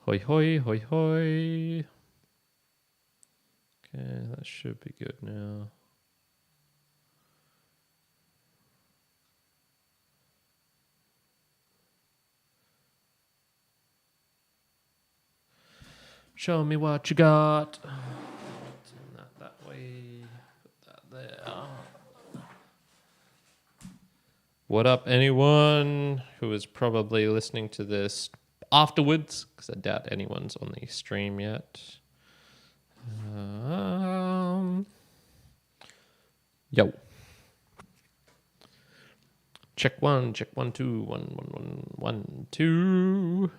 Hoi, hoi, hoi, hoi. Okay, that should be good now. Show me what you got. Turn that way. Put that there. What up, anyone who is probably listening to this afterwards? Because I doubt anyone's on the stream yet. Yo. Check one, 2, 1, 1, 1, 1, 2.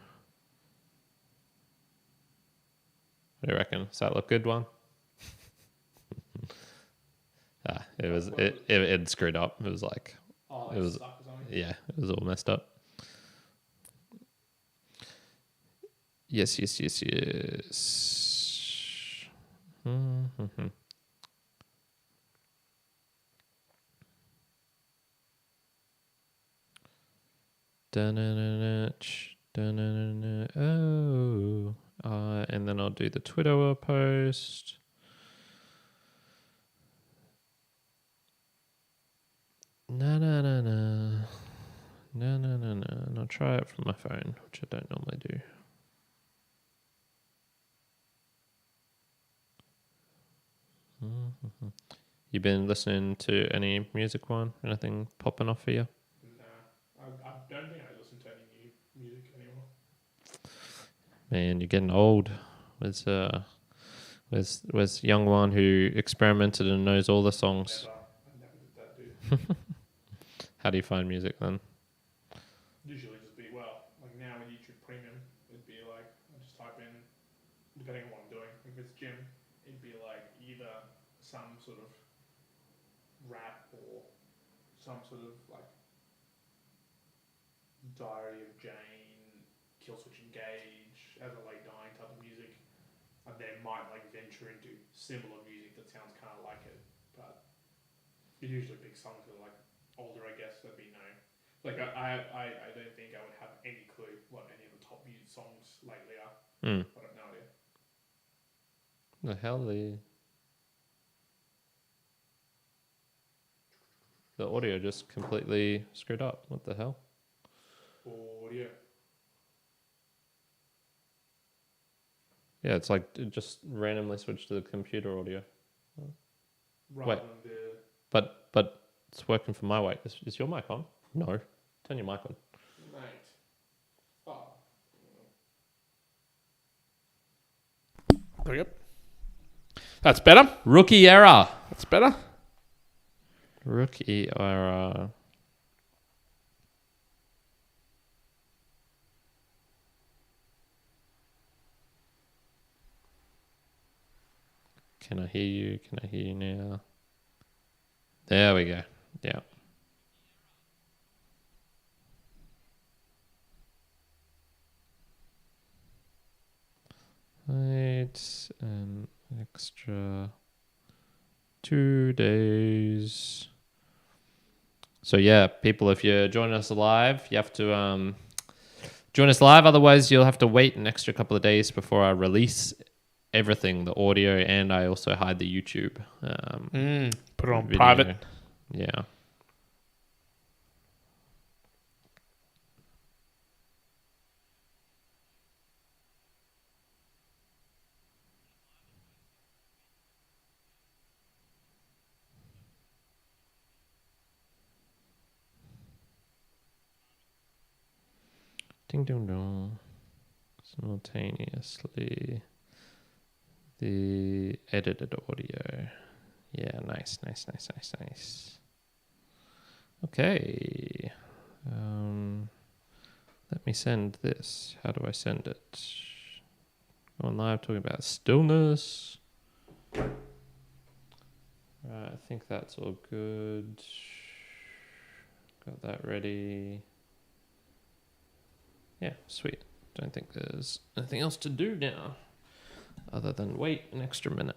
What do you reckon? Does that look good, one? It screwed up. It was like, it was all messed up. Yes. Mm-hmm. Oh. And then I'll do the Twitter post. No. And I'll try it from my phone, which I don't normally do. Mm-hmm. You been listening to any music, one? Anything popping off for you? No, I don't think I listen to any new music anymore. Man, you're getting old. Where's young one who experimented and knows all the songs? I never did that, dude. How do you find music then? Usually just be, well, like now with YouTube Premium, it'd be like, I just type in, depending on what I'm doing, if it's gym, it'd be like either some sort of rap or some sort of like Diary of Jane, Killswitch Engage, As I Lay Dying type of music. And then might like venture into similar music that sounds kind of like it, but it's usually big songs that are like older, I guess, that'd be no. Like I don't think I would have any clue what any of the top music songs lately are. I have no idea. The hell the audio just completely screwed up. What the hell? Audio. Yeah, it's like it just randomly switched to the computer audio. Rather than the... But it's working for my way. Is your mic on? No. Turn your mic on. Mate. Oh. There we go. That's better. Rookie error. That's better. Rookie error. Can I hear you? Can I hear you now? There we go. Yeah. Wait, an extra 2 days. So yeah, people, if you're joining us live, you have to join us live. Otherwise, you'll have to wait an extra couple of days before I release everything, the audio, and I also hide the YouTube. Put it on video. private. Yeah. Ding dong dong. Simultaneously. The edited audio. Yeah, nice. Okay. Let me send this. How do I send it? Going live talking about stillness. Right, I think that's all good. Got that ready. Yeah, sweet. Don't think there's anything else to do now other than wait an extra minute.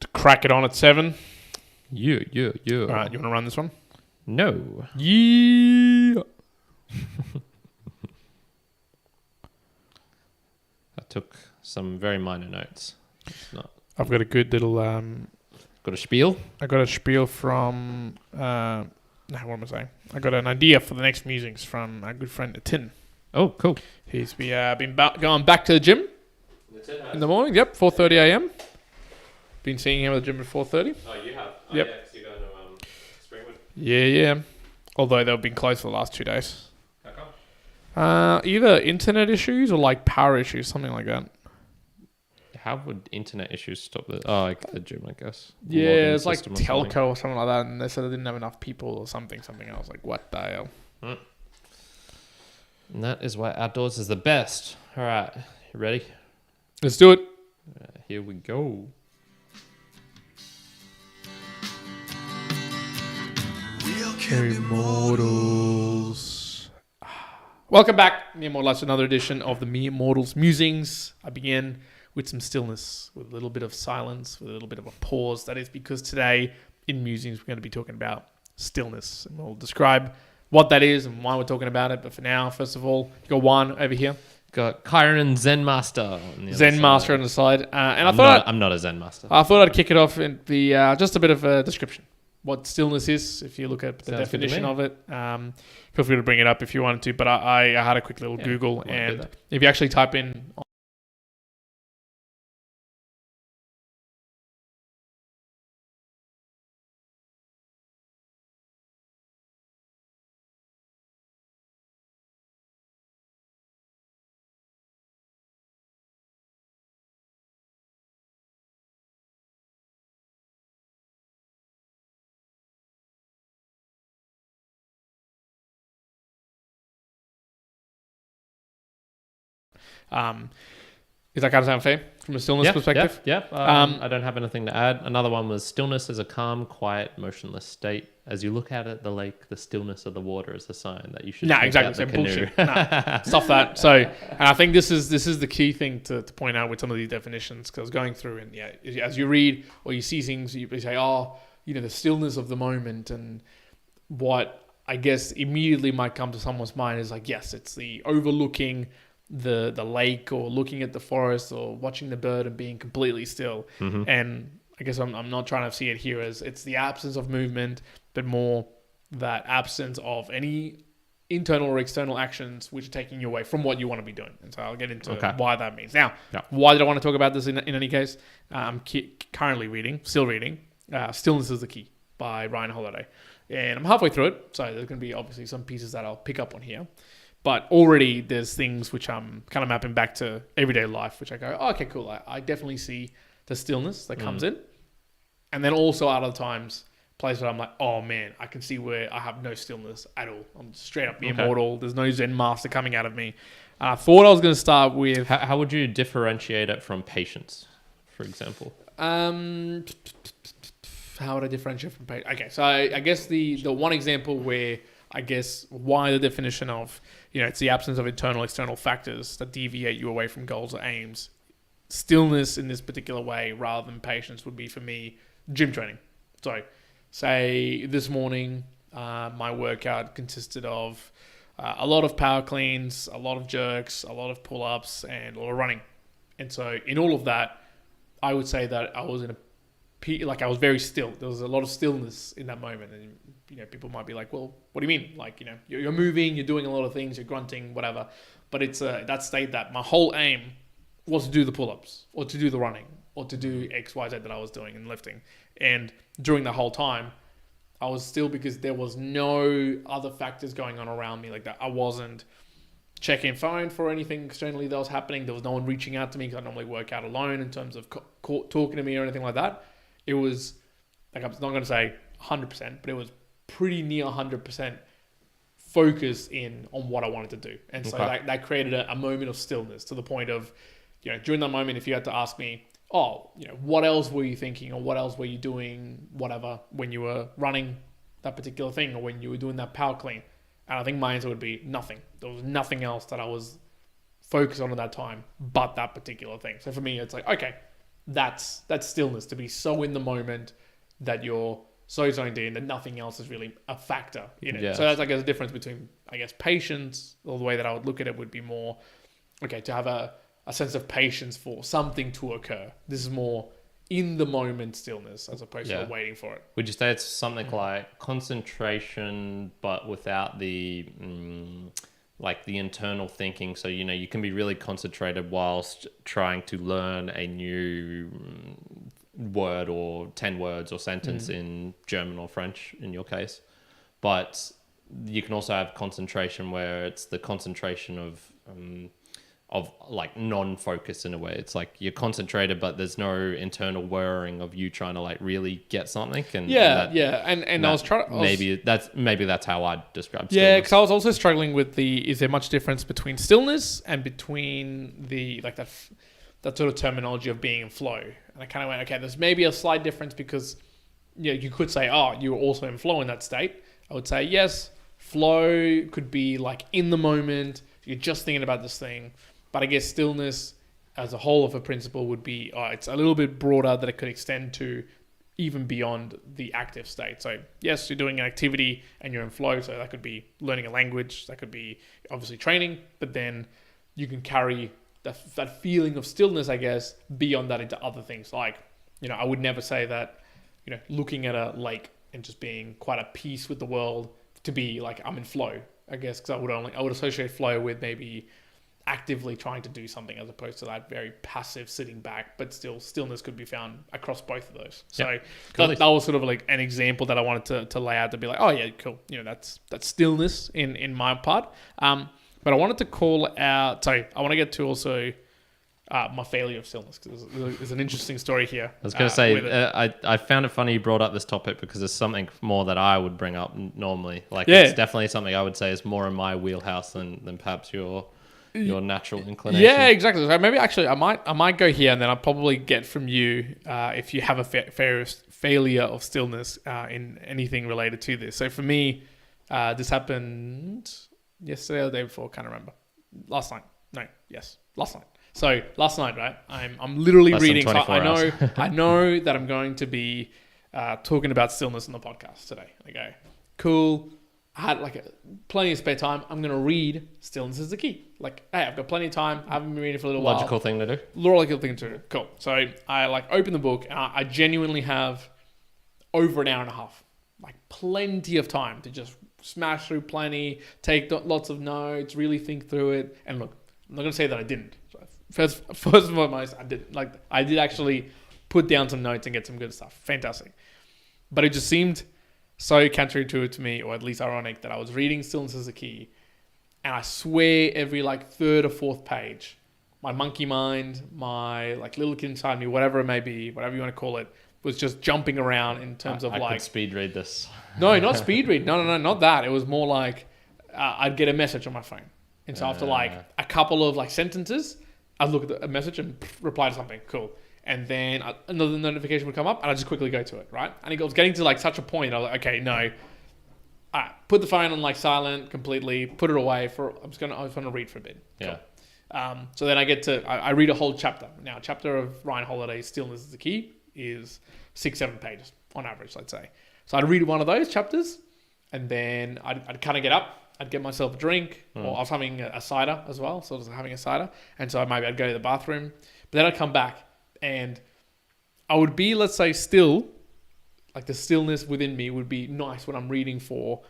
To crack it on at 7. Yeah. All right, you want to run this one? No. Yeah. took some very minor notes. It's not I've got a good little. got a spiel. I got a spiel from. What am I saying? I got an idea for the next musings from our good friend Tin. Oh, cool. He's been going back to the gym in the morning. Yep, 4:30 a.m. Been seeing him at the gym at 4:30. Oh, you have. Yep. Yeah, 'cause you're going to Springwood. Yeah. Although they've been closed for the last 2 days. How come? Either internet issues or like power issues, something like that. How would internet issues stop this? Oh, like the gym, I guess. Yeah, it's like telco or something like that, and they said they didn't have enough people or something. I was like, what the hell? And that is why outdoors is the best. All right, you ready? Let's do it. Here we go. Immortals. Welcome back, Mere Mortals, to another edition of the Mere Mortals Musings. I begin with some stillness, with a little bit of silence, with a little bit of a pause. That is because today in Musings we're going to be talking about stillness, and we'll describe what that is and why we're talking about it. But for now, first of all, you got Juan over here. Got Kyron Zen Master on the Zen other Master side. on the side, and I'm not a Zen Master. I thought I'd kick it off in the just a bit of a description. What stillness is, if you look at the Sounds definition of it. Feel free to bring it up if you wanted to, but I had a quick little Google, and if you actually type in... Does that kind of sound fair from a stillness perspective? Yeah. I don't have anything to add. Another one was stillness is a calm, quiet, motionless state. As you look out at the lake, the stillness of the water is a sign that you should take out the canoe. Bullshit. Stop that. So, and I think this is the key thing to point out with some of these definitions, because I was going through, and as you read or you see things, you say, the stillness of the moment, and what I guess immediately might come to someone's mind is like, yes, it's the overlooking the lake, or looking at the forest, or watching the bird and being completely still. Mm-hmm. And I guess I'm not trying to see it here as it's the absence of movement, but more that absence of any internal or external actions which are taking you away from what you want to be doing. And so I'll get into why that means. Now, why did I want to talk about this in any case? I'm currently still reading Stillness Is The Key by Ryan Holiday. And I'm halfway through it, so there's going to be obviously some pieces that I'll pick up on here. But already there's things which I'm kind of mapping back to everyday life, which I go, okay, cool. I definitely see the stillness that comes in. And then also other times, places where I'm like, oh man, I can see where I have no stillness at all. I'm straight up immortal. There's no Zen master coming out of me. I thought I was going to start with... How would you differentiate it from patience, for example? How would I differentiate from patience? Okay, so I guess the one example where... I guess why the definition of, it's the absence of internal, external factors that deviate you away from goals or aims. Stillness in this particular way, rather than patience, would be for me gym training. So, say this morning, my workout consisted of a lot of power cleans, a lot of jerks, a lot of pull-ups, and a lot of running. And so, in all of that, I would say that I was I was very still. There was a lot of stillness in that moment. And, people might be like, well, what do you mean? Like, you're moving, you're doing a lot of things, you're grunting, whatever. But it's that state that my whole aim was to do the pull-ups, or to do the running, or to do X, Y, Z that I was doing and lifting. And during the whole time, I was still, because there was no other factors going on around me like that. I wasn't checking phone for anything externally that was happening. There was no one reaching out to me, because I normally work out alone in terms of talking to me or anything like that. It was, like, I'm not going to say 100%, but it was pretty near 100% focus in on what I wanted to do. And so that created a moment of stillness, to the point of, during that moment, if you had to ask me, what else were you thinking, or what else were you doing, whatever, when you were running that particular thing, or when you were doing that power clean? And I think my answer would be nothing. There was nothing else that I was focused on at that time but that particular thing. So for me, it's like, okay, that's stillness, to be so in the moment that you're so zoned in that nothing else is really a factor in it. Yeah. So that's, I guess, a difference between, I guess, patience, or the way that I would look at it would be more, okay, to have a a sense of patience for something to occur. This is more in the moment stillness as opposed to waiting for it. Would you say it's something like concentration, but without the like the internal thinking? So, you know, you can be really concentrated whilst trying to learn a new word or 10 words or sentence in German or French in your case. But you can also have concentration where it's the concentration of like non-focus in a way. It's like you're concentrated, but there's no internal whirring of you trying to like really get something. And and I was trying. Maybe that's how I describe. Yeah, because I was also struggling with is there much difference between stillness and between the like that sort of terminology of being in flow? And I kind of went, okay, there's maybe a slight difference because you could say, oh, you're also in flow in that state. I would say yes, flow could be like in the moment. You're just thinking about this thing. But I guess stillness as a whole of a principle would be, it's a little bit broader that it could extend to even beyond the active state. So yes, you're doing an activity and you're in flow. So that could be learning a language. That could be obviously training. But then you can carry that feeling of stillness, I guess, beyond that into other things. Like, you know, I would never say that, you know, looking at a lake and just being quite at peace with the world to be like, I'm in flow, I guess, because I would associate flow with maybe actively trying to do something as opposed to that very passive sitting back, but still stillness could be found across both of those. So that was sort of like an example that I wanted to lay out to be like, oh yeah, cool. You know, that's stillness in my part. But I wanted to call out, I want to get to also my failure of stillness, because there's an interesting story here. I was going to say, I found it funny you brought up this topic because it's something more that I would bring up normally. Like, it's definitely something I would say is more in my wheelhouse than perhaps your natural inclination. Yeah, exactly. So maybe actually I might go here, and then I'll probably get from you if you have a failure of stillness in anything related to this. So for me, this happened yesterday or the day before, can't remember. Last night. Last night. So last night, right? I'm literally reading. So I know that I'm going to be talking about stillness in the podcast today. Okay, cool. I had plenty of spare time. I'm going to read Stillness Is The Key. Like, hey, I've got plenty of time. I haven't been reading for a little while. Logical thing to do. Logical thing to do. Cool. So I open the book, and I genuinely have over an hour and a half. Like, plenty of time to just smash through plenty, take lots of notes, really think through it. And look, I'm not going to say that I didn't. First and foremost, I did. Like, I did actually put down some notes and get some good stuff. Fantastic. But it just seemed so counterintuitive to me, or at least ironic, that I was reading Stillness Is The Key, and I swear every third or fourth page, my monkey mind, my little kid inside me, whatever it may be, whatever you want to call it, was just jumping around in terms of I could speed read this. No, not speed read. No, not that. It was more like I'd get a message on my phone, and so after a couple of sentences, I'd look at a message and reply to something cool. And then another notification would come up, and I just quickly go to it, right? And it was getting to such a point. I was like, okay, no. Put the phone on silent completely. Put it away I was gonna read for a bit. Yeah. Cool. So then I read a whole chapter. Now, a chapter of Ryan Holiday's Stillness Is The Key is 6-7 pages on average, let's say. So I'd read one of those chapters, and then I'd kind of get up. I'd get myself a drink, or I was having a cider as well. So I was having a cider, and so maybe I'd go to the bathroom, but then I'd come back. And I would be, let's say, still, the stillness within me would be nice when I'm reading for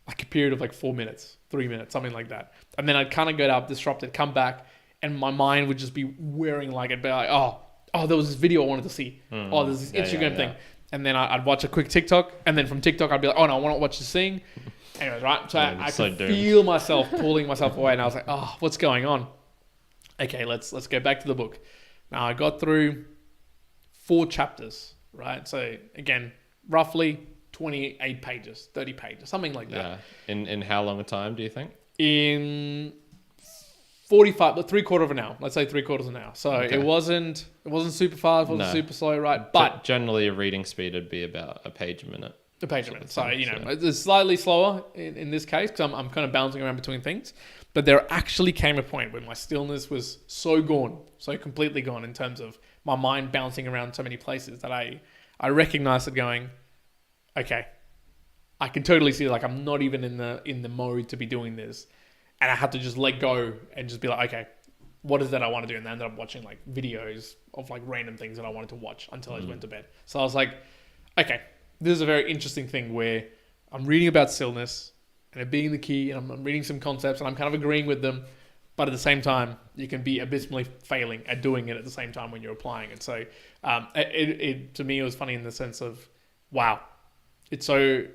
a period of 4 minutes, 3 minutes, something like that. And then I'd kind of get up, disrupted, come back, and my mind would just be whirring it'd be like, oh, there was this video I wanted to see. Oh, there's this Instagram thing. And then I'd watch a quick TikTok, and then from TikTok I'd be like, oh no, I want to watch this thing. Anyways, right? So I could feel myself pulling myself away, and I was like, oh, what's going on? Okay, let's go back to the book. Now, I got through 4 chapters, right? So, again, roughly 28 pages, 30 pages, something like that. Yeah. In how long a time, do you think? In 45, 3/4 of an hour. Let's say 3/4 of an hour. So, it wasn't super fast, it wasn't super slow, right? But generally, a reading speed would be about a page a minute. A page a minute. So, it's slightly slower in this case, because I'm kind of bouncing around between things. But there actually came a point where my stillness was so gone, so completely gone in terms of my mind bouncing around so many places that I recognized it going, okay, I can totally see I'm not even in the mode to be doing this. And I had to just let go and just be like, okay, what is that I want to do? And I ended up watching like videos of like random things that I wanted to watch until I went to bed. So I was like, okay, this is a very interesting thing where I'm reading about stillness and it being the key, and I'm reading some concepts and I'm kind of agreeing with them. But at the same time, you can be abysmally failing at doing it at the same time when you're applying it. So to me, it was funny in the sense of, wow, it's so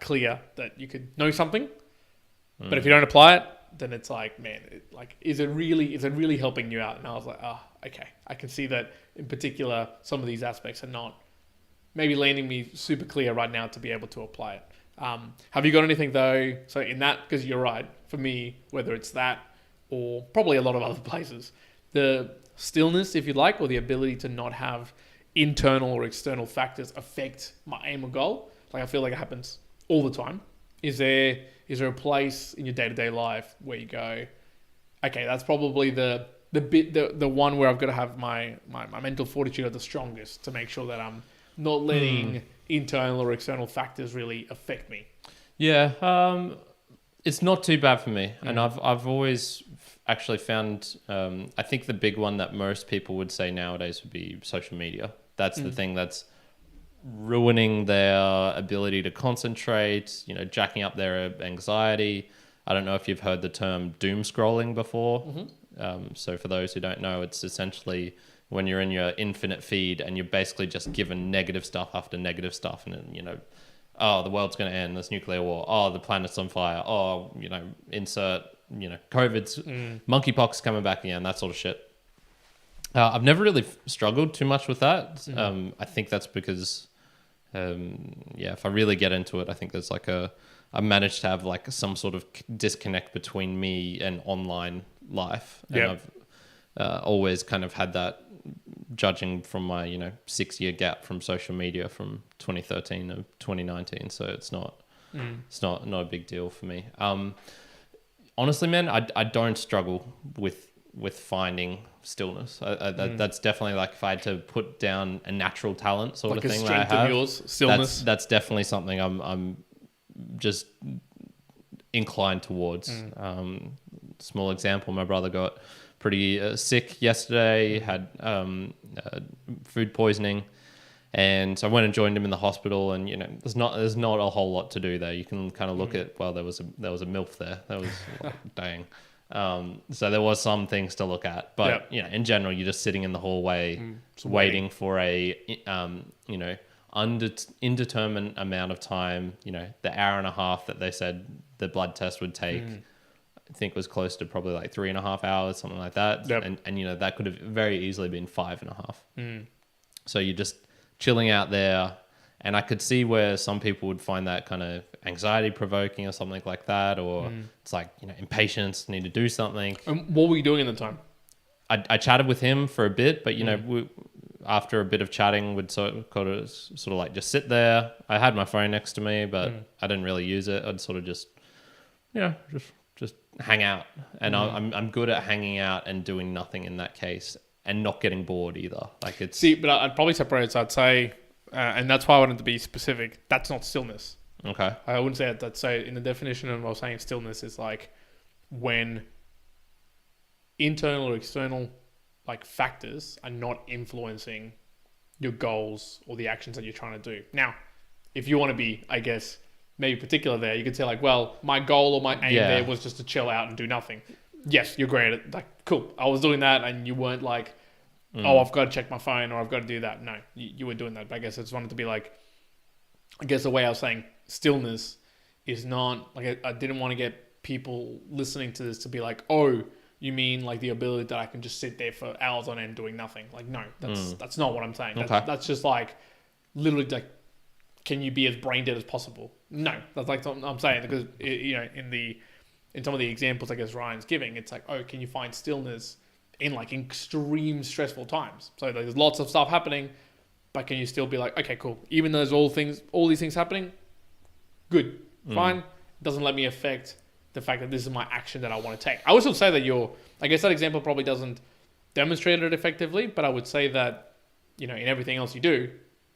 clear that you could know something, but if you don't apply it, then it's like, man, is it really helping you out? And I was like, oh, okay. I can see that in particular, some of these aspects are not maybe landing me super clear right now to be able to apply it. Have you got anything though? So in that, because you're right, for me, whether it's that or probably a lot of other places, the stillness, if you like, or the ability to not have internal or external factors affect my aim or goal. Like I feel like it happens all the time. Is there a place in your day-to-day life where you go, okay, that's probably the one where I've got to have my mental fortitude at the strongest to make sure that I'm not letting internal or external factors really affect me. Yeah, it's not too bad for me, and I've always actually found. I think the big one that most people would say nowadays would be social media. That's the thing that's ruining their ability to concentrate. You know, jacking up their anxiety. I don't know if you've heard the term doom scrolling before. So for those who don't know, it's essentially when you're in your infinite feed and you're basically just given negative stuff after negative stuff, and then, you know, oh, the world's going to end, there's nuclear war, oh, the planet's on fire, oh, you know, insert, you know, COVID's, monkeypox coming back again, that sort of shit. I've never really struggled too much with that. I think that's because, if I really get into it, I think there's like I managed to have like some sort of disconnect between me and online life. And I've always kind of had that, judging from my, 6-year gap from social media from 2013 to 2019. So it's not a big deal for me. Honestly, man, I don't struggle with finding stillness. That's definitely like if I had to put down a natural talent sort like of thing that I have. Of yours, stillness. That's definitely something I'm just inclined towards. Small example, my brother got pretty sick yesterday, had food poisoning, and so I went and joined him in the hospital. And there's not a whole lot to do there. You can kind of look at, well, there was a MILF there. That was like, dang. So there was some things to look at, but in general, you're just sitting in the hallway waiting for a indeterminate amount of time. The hour and a half that they said the blood test would take, I think was close to probably like 3.5 hours, something like that. And that could have very easily been 5.5. So you're just chilling out there. And I could see where some people would find that kind of anxiety provoking or something like that. Or it's like, impatience, need to do something. What were you doing in the time? I chatted with him for a bit, but after a bit of chatting, would sort of like just sit there. I had my phone next to me, but I didn't really use it. I'd sort of just hang out. And I'm good at hanging out and doing nothing in that case, and not getting bored either. Like it's but I'd probably separate it. So I'd say, and that's why I wanted to be specific. That's not stillness. Okay. I wouldn't say that. So in the definition of what I was saying, stillness is like when internal or external like factors are not influencing your goals or the actions that you're trying to do. Now, if you want to be, I guess, maybe particular there, you could say like, well, my goal or my aim there was just to chill out and do nothing. Yes, you're great at it. Like, cool. I was doing that, and you weren't like, oh, I've got to check my phone or I've got to do that. No, you were doing that. But I guess I just wanted to be like, I guess the way I was saying stillness is not like, I didn't want to get people listening to this to be like, oh, you mean like the ability that I can just sit there for hours on end doing nothing? Like, no, that's not what I'm saying. That's just like literally like, can you be as brain dead as possible? No, that's like I'm saying, because in some of the examples I guess Ryan's giving, it's like, oh, can you find stillness in like extreme stressful times? So there's lots of stuff happening, but can you still be like, okay, cool. Even though there's all these things happening, good, fine. Doesn't let me affect the fact that this is my action that I want to take. I would still say that I guess that example probably doesn't demonstrate it effectively, but I would say that, in everything else you do,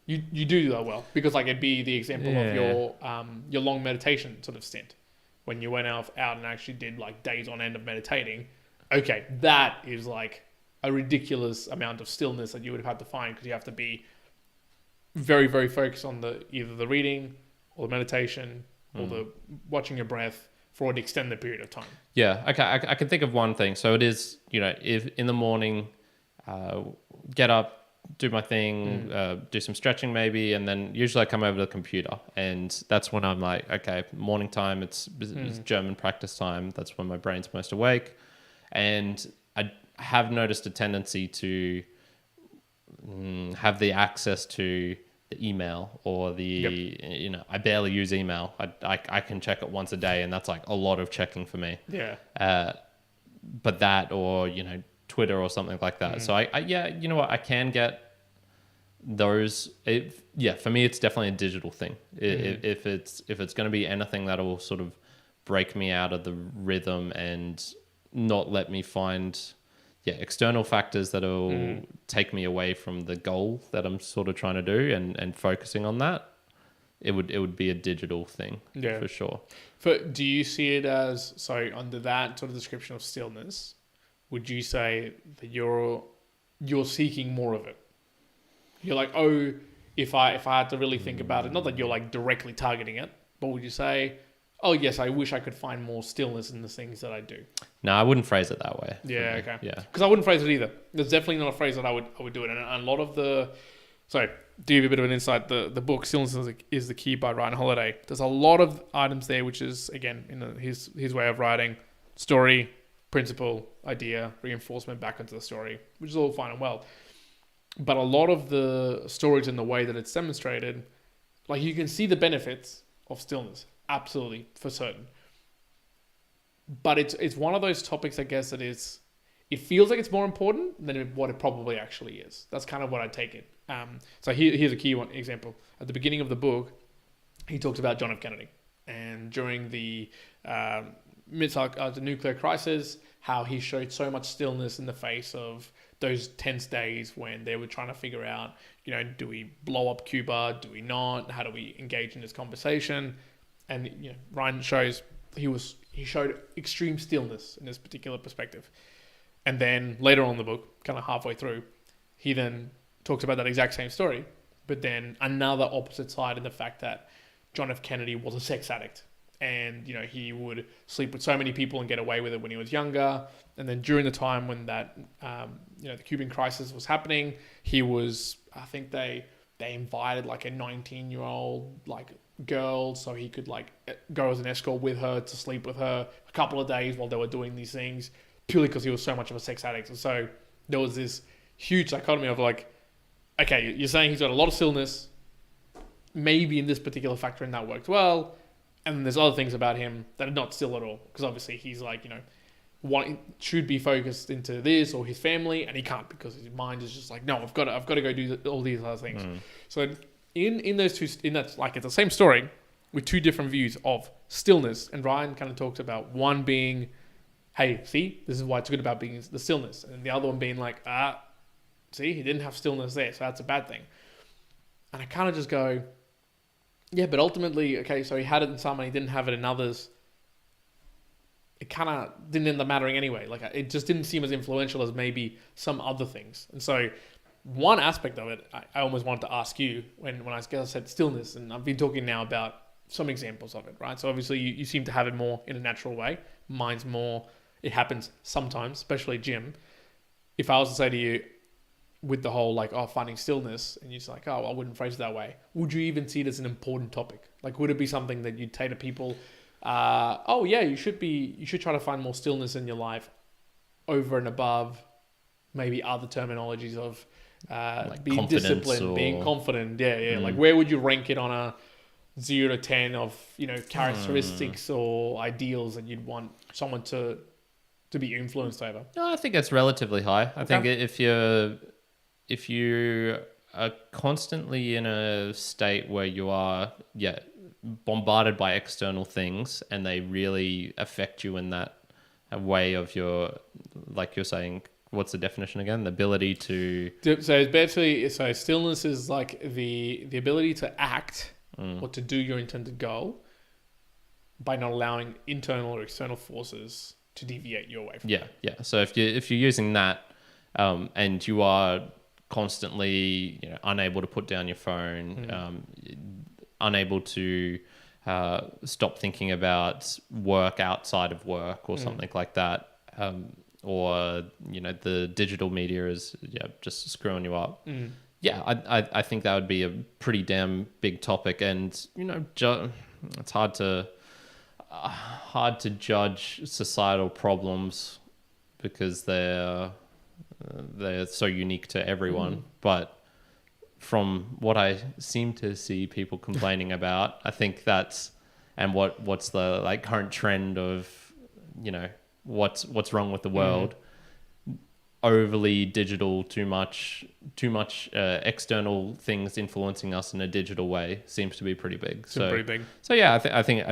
you do that well, because like it'd be the example of your long meditation sort of stint when you went out and actually did like days on end of meditating. okay, that is like a ridiculous amount of stillness that you would have had to find, because you have to be very, very focused on either the reading or the meditation or the watching your breath for an extended period of time. Yeah, okay, I can think of one thing. So it is, if in the morning, get up, do my thing, do some stretching maybe, and then usually I come over to the computer, and that's when I'm like, okay, morning time, it's German practice time. That's when my brain's most awake, and I have noticed a tendency to have the access to the email or I barely use email. I can check it once a day, and that's like a lot of checking for me. Yeah. But that, or Twitter or something like that. So I you know what, I can get those. For me, it's definitely a digital thing. If it's going to be anything that'll sort of break me out of the rhythm and not let me find external factors that'll take me away from the goal that I'm sort of trying to do, and focusing on that, it would be a digital thing, for sure. Do you see it as, so under that sort of description of stillness, would you say that you're seeking more of it? You're like, oh, if I had to really think about it, not that you're like directly targeting it, but would you say, oh yes, I wish I could find more stillness in the things that I do? No, I wouldn't phrase it that way. Yeah, okay. Yeah. Because I wouldn't phrase it either. There's definitely not a phrase that I would do it. And a lot of to give you a bit of an insight, the book Stillness Is The Key by Ryan Holiday, there's a lot of items there, which is, again, his way of writing, story, principle, idea, reinforcement back into the story, which is all fine and well. But a lot of the stories and the way that it's demonstrated, like, you can see the benefits of stillness, absolutely, for certain. But it's one of those topics, I guess, that it feels like it's more important than what it probably actually is. That's kind of what I take it. So here's a key example. At the beginning of the book, he talks about John F. Kennedy. And during the nuclear crisis, how he showed so much stillness in the face of those tense days when they were trying to figure out, do we blow up Cuba? Do we not? How do we engage in this conversation? And Ryan shows he showed extreme stillness in this particular perspective. And then later on in the book, kind of halfway through, he then talks about that exact same story, but then another opposite side in the fact that John F. Kennedy was a sex addict. And, he would sleep with so many people and get away with it when he was younger. And then during the time when that, the Cuban crisis was happening, I think they invited like a 19-year-old girl so he could go as an escort with her to sleep with her a couple of days while they were doing these things, purely because he was so much of a sex addict. And so there was this huge dichotomy of okay, you're saying he's got a lot of stillness, maybe in this particular factor, and that worked well. And then there's other things about him that are not still at all, because obviously he's should be focused into this or his family, and he can't, because his mind is just no, I've got to go do all these other things. So in those two, it's the same story with two different views of stillness, and Ryan kind of talks about one being, hey, see, this is why it's good about being the stillness, and the other one being see, he didn't have stillness there, so that's a bad thing. And I kind of just go, yeah, but ultimately, okay, so he had it in some and he didn't have it in others. It kind of didn't end up mattering anyway. It just didn't seem as influential as maybe some other things. And so one aspect of it, I almost wanted to ask you when I said stillness, and I've been talking now about some examples of it, right? So obviously you seem to have it more in a natural way. Mine's more, it happens sometimes, especially gym. If I was to say to you, with the whole finding stillness, and you're just I wouldn't phrase it that way, would you even see it as an important topic? Would it be something that you'd say to people, you should try to find more stillness in your life over and above maybe other terminologies of being disciplined, being confident, where would you rank it on a 0 to 10 of characteristics or ideals that you'd want someone to be influenced over? No, I think it's relatively high. I think if you are constantly in a state where you are, bombarded by external things, and they really affect you in that way of your, like you're saying, what's the definition again? The ability to... So it's basically, stillness is the ability to act or to do your intended goal by not allowing internal or external forces to deviate you away from. Yeah, yeah. So if you're using that, and you are constantly unable to put down your phone, unable to stop thinking about work outside of work or something like that, or the digital media is just screwing you up. Yeah, I think that would be a pretty damn big topic, and it's hard to judge societal problems because they're so unique to everyone. But from what I seem to see people complaining about, I think that's what's the current trend of what's wrong with the world. Overly digital, too much external things influencing us in a digital way seems to be pretty big. So yeah, I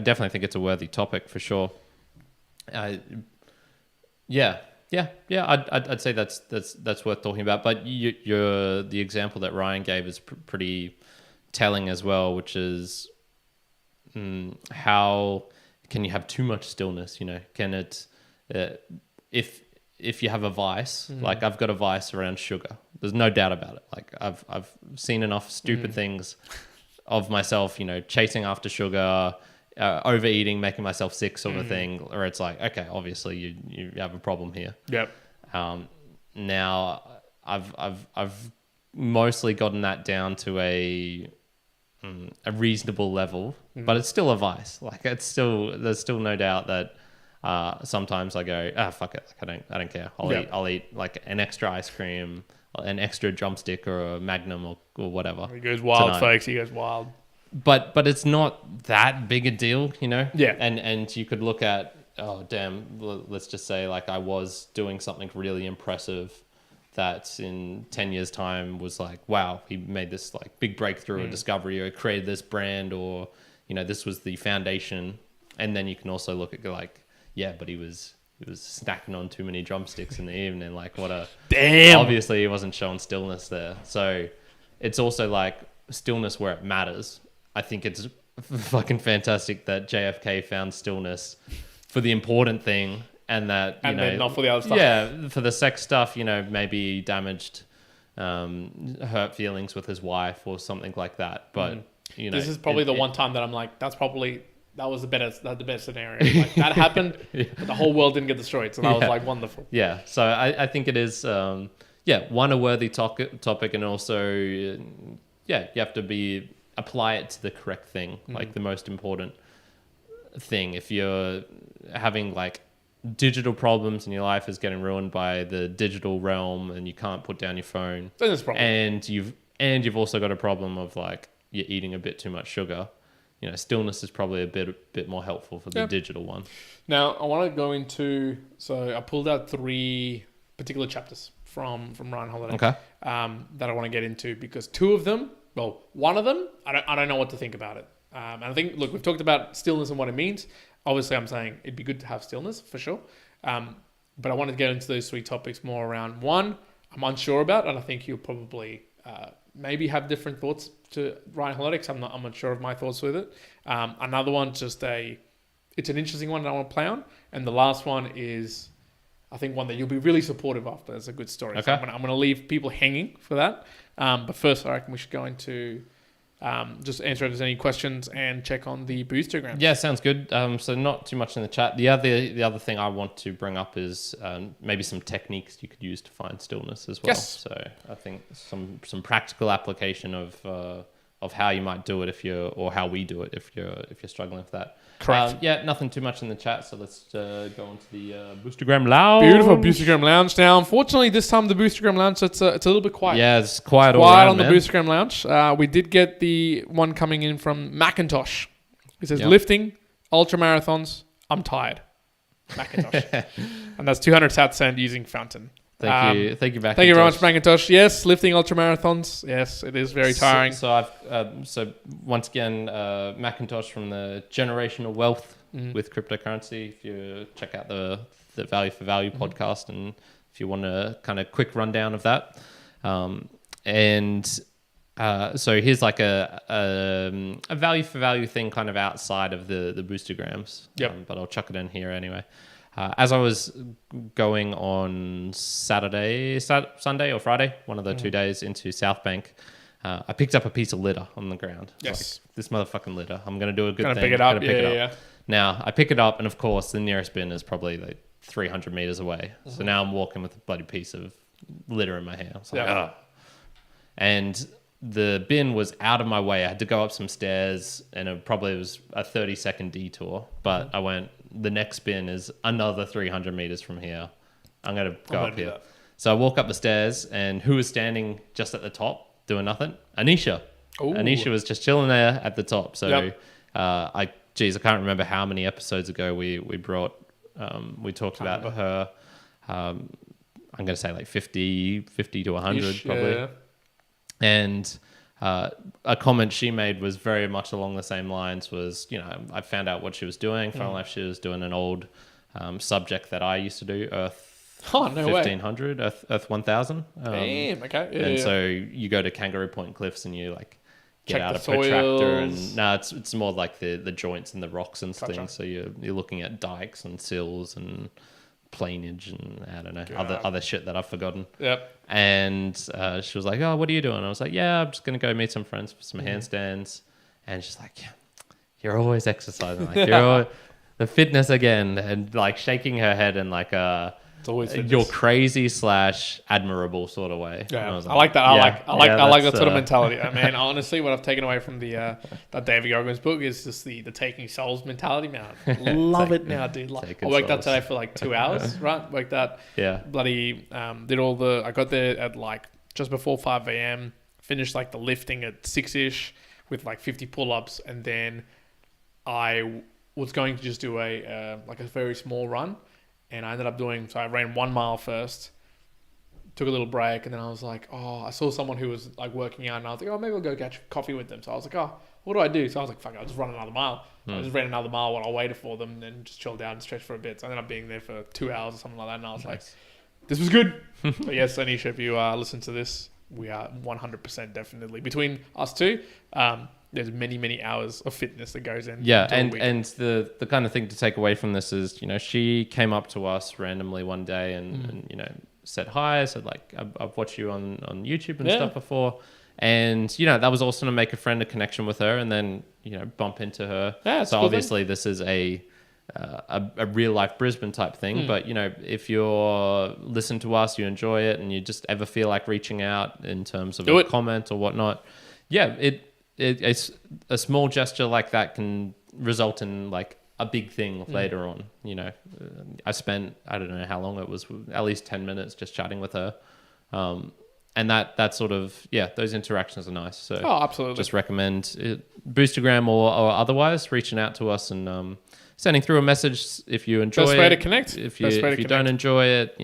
definitely think it's a worthy topic for sure. Yeah. I'd say that's worth talking about. But the example that Ryan gave is pretty telling as well, which is how can you have too much stillness? Can it if you have a vice, like I've got a vice around sugar. There's no doubt about it. Like I've seen enough stupid things of myself, chasing after sugar, overeating, making myself sick sort of thing, where it's like, okay, obviously you have a problem here. Yep. Now I've mostly gotten that down to a reasonable level, but it's still a vice. Like there's still no doubt that sometimes I go, fuck it, like I don't care. I'll eat like an extra ice cream, an extra drumstick or a Magnum or whatever. He goes wild, tonight. folks. He goes wild. But it's not that big a deal, Yeah. And you could look at, oh damn, let's just say like I was doing something really impressive that in 10 years time was like, wow, he made this like big breakthrough or discovery, or created this brand, or this was the foundation. And then you can also look at like, yeah, but he was snacking on too many drumsticks in the evening. Like what a damn. Obviously, he wasn't showing stillness there. So it's also like stillness where it matters. I think it's fucking fantastic that JFK found stillness for the important thing, and that then not for the other stuff. Yeah, for the sex stuff, maybe he damaged, hurt feelings with his wife or something like that. But this is probably the one time that I'm like, that was the best scenario. Like that happened, but the whole world didn't get destroyed. So that was like wonderful. Yeah. So I think it is, a worthy topic, and also, you have to apply it to the correct thing, like the most important thing. If you're having like digital problems and your life is getting ruined by the digital realm and you can't put down your phone, then there's a problem. And you've also got a problem of like you're eating a bit too much sugar. Stillness is probably a bit more helpful for the digital one. Now, I want to go into... So I pulled out 3 particular chapters from Ryan Holiday that I want to get into, because 2 of them... Well, one of them, I don't know what to think about it. And I think, look, we've talked about stillness and what it means. Obviously, I'm saying it'd be good to have stillness, for sure. But I want to get into those 3 topics more around. One, I'm unsure about, and I think you'll probably... maybe have different thoughts to Ryan Holiday, because I'm not sure of my thoughts with it. Another one, it's an interesting one that I want to play on. And the last one is, I think, one that you'll be really supportive of, but it's a good story. Okay. So I'm going to leave people hanging for that. But first, I reckon we should go into just answer if there's any questions and check on the Boostagram. Yeah, sounds good. So not too much in the chat. The other thing I want to bring up is maybe some techniques you could use to find stillness as well. Yes. So I think some practical application of how you might do it or how we do it if you're struggling with that. Correct. Nothing too much in the chat. So let's go on to the Boostagram Lounge. Beautiful Boostagram Lounge. Now, unfortunately, this time the Boostagram Lounge, it's a little bit quiet. Yeah, it's quiet all around, on the Boostagram Lounge. We did get the one coming in from McIntosh. It says, lifting, ultra marathons, I'm tired. McIntosh. And that's 200 sats and using Fountain. Thank you, McIntosh. Thank you very much, McIntosh. Yes, lifting ultra marathons. Yes, it is very tiring. So once again, McIntosh from the Generational Wealth with Cryptocurrency. If you check out the Value for Value podcast, and if you want a kind of quick rundown of that, so here's like a value for value thing kind of outside of the Boostagrams. Yep. But I'll chuck it in here anyway. as I was going on Sunday or Friday, one of the 2 days into South Bank, I picked up a piece of litter on the ground. Yes. Like, this motherfucking litter. I'm going to do a good Gonna thing. pick it up. Gonna pick it Yeah. up. Now, I pick it up, and of course, the nearest bin is probably like 300 meters away. So now I'm walking with a bloody piece of litter in my hand. It's like, Yeah. And the bin was out of my way. I had to go up some stairs, and it probably was a 30-second detour. But I went, the next bin is another 300 meters from here. I'm going to go up here. So I walk up the stairs, and who was standing just at the top doing nothing? Anisha. Ooh. Anisha was just chilling there at the top. So Yep. I can't remember how many episodes ago we talked about her. I'm going to say like 50 to 100 Ish, probably. yeah. And a comment she made was very much along the same lines was, I found out what she was doing. Fun enough, she was doing an old subject that I used to do, Earth Oh, no way. 1500, Earth 1000. Damn, okay. Yeah, And yeah. so you go to Kangaroo Point Cliffs and you like get Check out the a protractor soils. and it's more like the joints and the rocks and Gotcha. things. So you're looking at dikes and sills and planage and I don't know Yeah. other shit that I've forgotten. Yep. And she was like, "Oh, what are you doing?" I was like, "Yeah, I'm just gonna go meet some friends for some handstands." And she's like, "Yeah, you're always exercising, like you're always, the fitness again," and like shaking her head in like It's always fitness. you're crazy / admirable sort of way. And Yeah, was I like that. I yeah, like that that's, sort of mentality. I mean, honestly, what I've taken away from the that David Goggins book is just the taking souls mentality, man. Love it now, dude. Like, I Taking worked out souls. today for like 2 hours, right? Worked out. Yeah. Bloody I got there at like just before 5 a.m. Finished like the lifting at 6ish with like 50 pull-ups, and then I was going to just do a very small run. And I ended up so I ran 1 mile first, took a little break, and then I was like, oh, I saw someone who was like working out, and I was like, oh, maybe I'll go catch coffee with them. So I was like, oh, what do I do? So I was like, fuck, I'll just run another mile. I just ran another mile while I waited for them, and then just chilled out and stretched for a bit. So I ended up being there for 2 hours or something like that, and I was like, this was good. But yes, Anisha, if you listen to this, we are 100% definitely. Between us two, there's many hours of fitness that goes in. Yeah, into a week. and the kind of thing to take away from this is, she came up to us randomly one day and said hi, said like, I've watched you on YouTube and stuff before. And, that was awesome to make a connection with her and then, bump into her. Yeah, it's so cool obviously this is a real life Brisbane type thing. But, if you're listen to us, you enjoy it and you just ever feel like reaching out in terms of a comment or whatnot. Yeah, it's a small gesture like that can result in like a big thing later on. I spent, I don't know how long it was, at least 10 minutes just chatting with her. And that sort of, those interactions are nice. So absolutely. just recommend it, Boostagram or otherwise reaching out to us and sending through a message if you enjoy it. Best way to connect. If you don't enjoy it,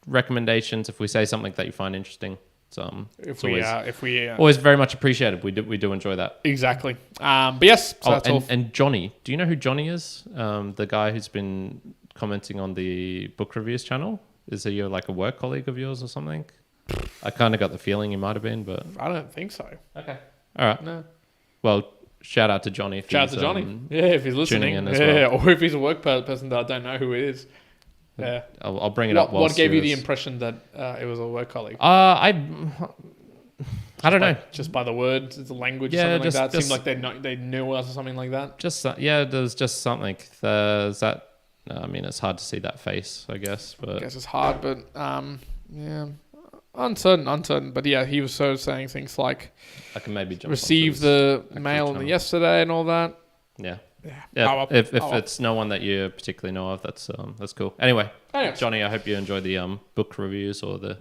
recommendations if we say something that you find interesting. It's always very much appreciated. We do enjoy that. Exactly. But yes, so that's all. And Johnny, do you know who Johnny is? The guy who's been commenting on the book reviews channel. Is he like a work colleague of yours or something? I kind of got the feeling he might have been, but I don't think so. Okay. All right. No. Well, shout out to Johnny. Shout out to Johnny. If he's listening. In as well. Or if he's a work person that I don't know who it is. Yeah. I'll bring it up. What gave you the impression that it was a work colleague? I don't know. Just by the words, the language, something like that. It seemed like they knew us or something like that. There's just something. There's that. I mean, it's hard to see that face, I guess. But I guess it's hard, but uncertain. But yeah, he was sort of saying things like, I can maybe jump receive the mail yesterday and all that. Yeah. Yeah. If it's no one that you particularly know of, that's cool. Anyway, Anyways. Johnny, I hope you enjoyed the book reviews or the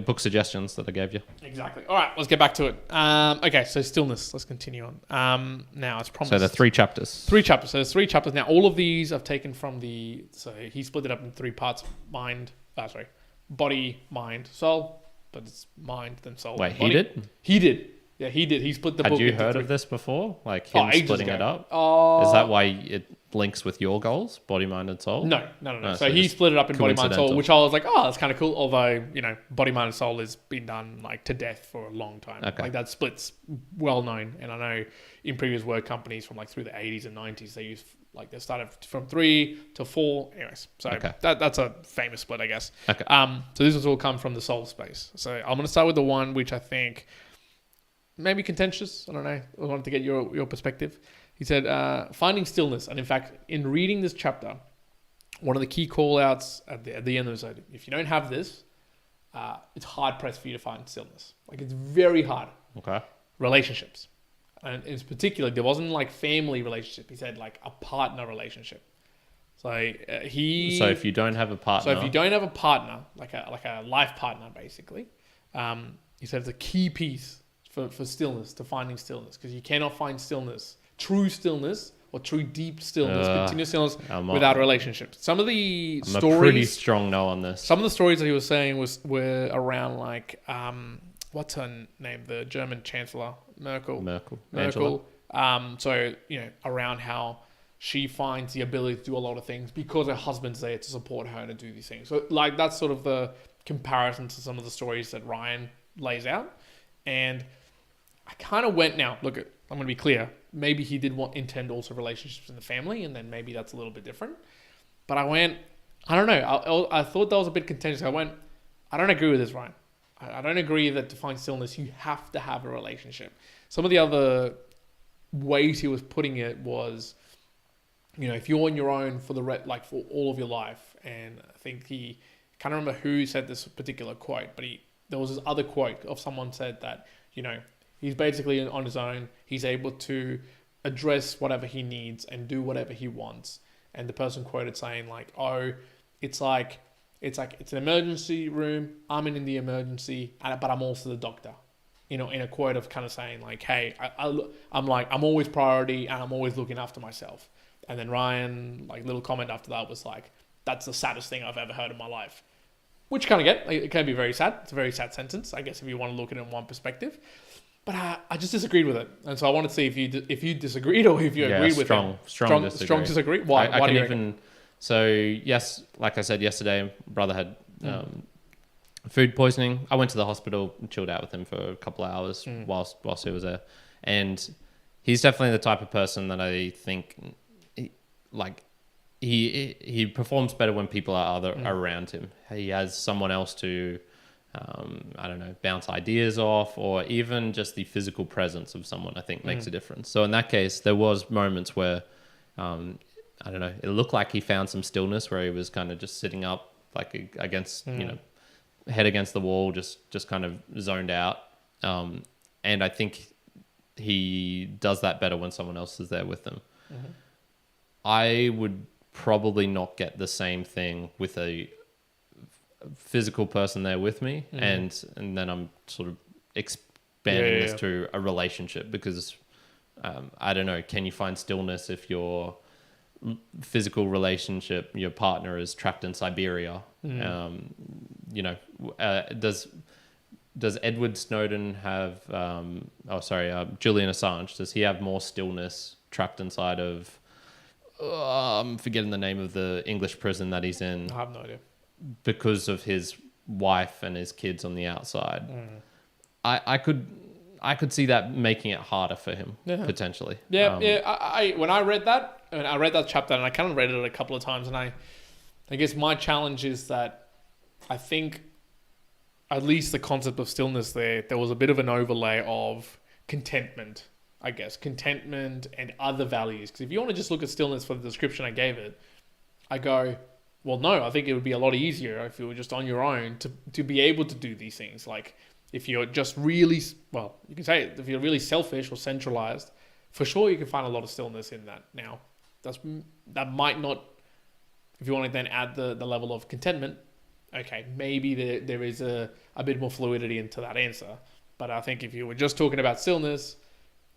book suggestions that I gave you. Exactly. All right, let's get back to it. Okay, so stillness. Let's continue on. Now, as promised. So the 3 chapters. 3 chapters. So there's 3 chapters. Now, all of these I've taken from so he split it up in 3 parts: body, mind, soul. But it's mind, then soul. Wait, then body. He did. Yeah, he did. He split the book. Had you into heard 3. of this before? Like him ages splitting ago. it up? Is that why it links with your goals, body, mind, and soul? No. No, So so he just split it up in body, mind, soul, coincidental. which I was like, oh, that's kind of cool. Although, body, mind, and soul has been done like to death for a long time. Okay. Like that split's well known. And I know in previous work companies from like through the 80s and 90s, they used Like they started from 3 to 4. Anyways, so that's a famous split, I guess. Okay. So this has all come from the soul space. So I'm going to start with the one which I think maybe contentious. I don't know. I wanted to get your perspective. He said, finding stillness. And in fact, in reading this chapter, one of the key call outs at the end of the episode, if you don't have this, it's hard pressed for you to find stillness. Like it's very hard. Okay. Relationships. And in particular, there wasn't like family relationship. He said like a partner relationship. So So if you don't have a partner. So if you don't have a partner, like a life partner, basically, he said it's a key piece for stillness, to finding stillness, because you cannot find stillness, true stillness, or true deep stillness, continuous stillness without relationships. Some of the stories, a pretty strong no on this. Some of the stories that he was saying were around like what's her name, the German chancellor, Merkel. So around how she finds the ability to do a lot of things because her husband's there to support her to do these things. So like that's sort of the comparison to some of the stories that Ryan lays out. And I kind of went, now look, I'm going to be clear. Maybe he did intend also relationships in the family, and then maybe that's a little bit different. But I went, I don't know. I thought that was a bit contentious. I went, I don't agree with this, Ryan. I don't agree that to find stillness, you have to have a relationship. Some of the other ways he was putting it was, if you're on your own for for all of your life, and I think he can't remember who said this particular quote, but there was this other quote of someone said that, he's basically on his own. He's able to address whatever he needs and do whatever he wants. And the person quoted saying like, oh, it's an emergency room. I'm in the emergency, but I'm also the doctor. In a quote of kind of saying like, hey, I'm always priority and I'm always looking after myself. And then Ryan, like little comment after that was like, that's the saddest thing I've ever heard in my life. Which kind of it can be very sad. It's a very sad sentence, I guess, if you want to look at it in one perspective. But I just disagreed with it. And so I wanted to see if you disagreed or if you agreed with it. Strong disagree. Strong disagree? Why? I why can do you even... So, yes, like I said yesterday, brother had food poisoning. I went to the hospital and chilled out with him for a couple of hours whilst he was there. And he's definitely the type of person that I think, he performs better when people are around him. He has someone else to, bounce ideas off, or even just the physical presence of someone, I think makes a difference. So in that case, there was moments where, it looked like he found some stillness where he was kind of just sitting up, like against, head against the wall, just kind of zoned out. And I think he does that better when someone else is there with them. Mm-hmm. I would probably not get the same thing with a physical person there with me, and then I'm sort of expanding this to a relationship, because I don't know, can you find stillness if your physical relationship, your partner is trapped in Siberia? Does Edward Snowden have Julian Assange, does he have more stillness trapped inside of I'm forgetting the name of the English prison that he's in? I have no idea. Because of his wife and his kids on the outside. I could see that making it harder for him, potentially. I when I read that, chapter, and I kind of read it a couple of times, and I guess my challenge is that I think at least the concept of stillness there was a bit of an overlay of contentment, I guess. Contentment and other values. Because if you want to just look at stillness for the description I gave it, I go, well, no, I think it would be a lot easier if you were just on your own to be able to do these things. Like if you're just really, well, you can say if you're really selfish or centralized, for sure you can find a lot of stillness in that. Now, that might not, if you want to then add the level of contentment, okay, maybe there is a bit more fluidity into that answer. But I think if you were just talking about stillness,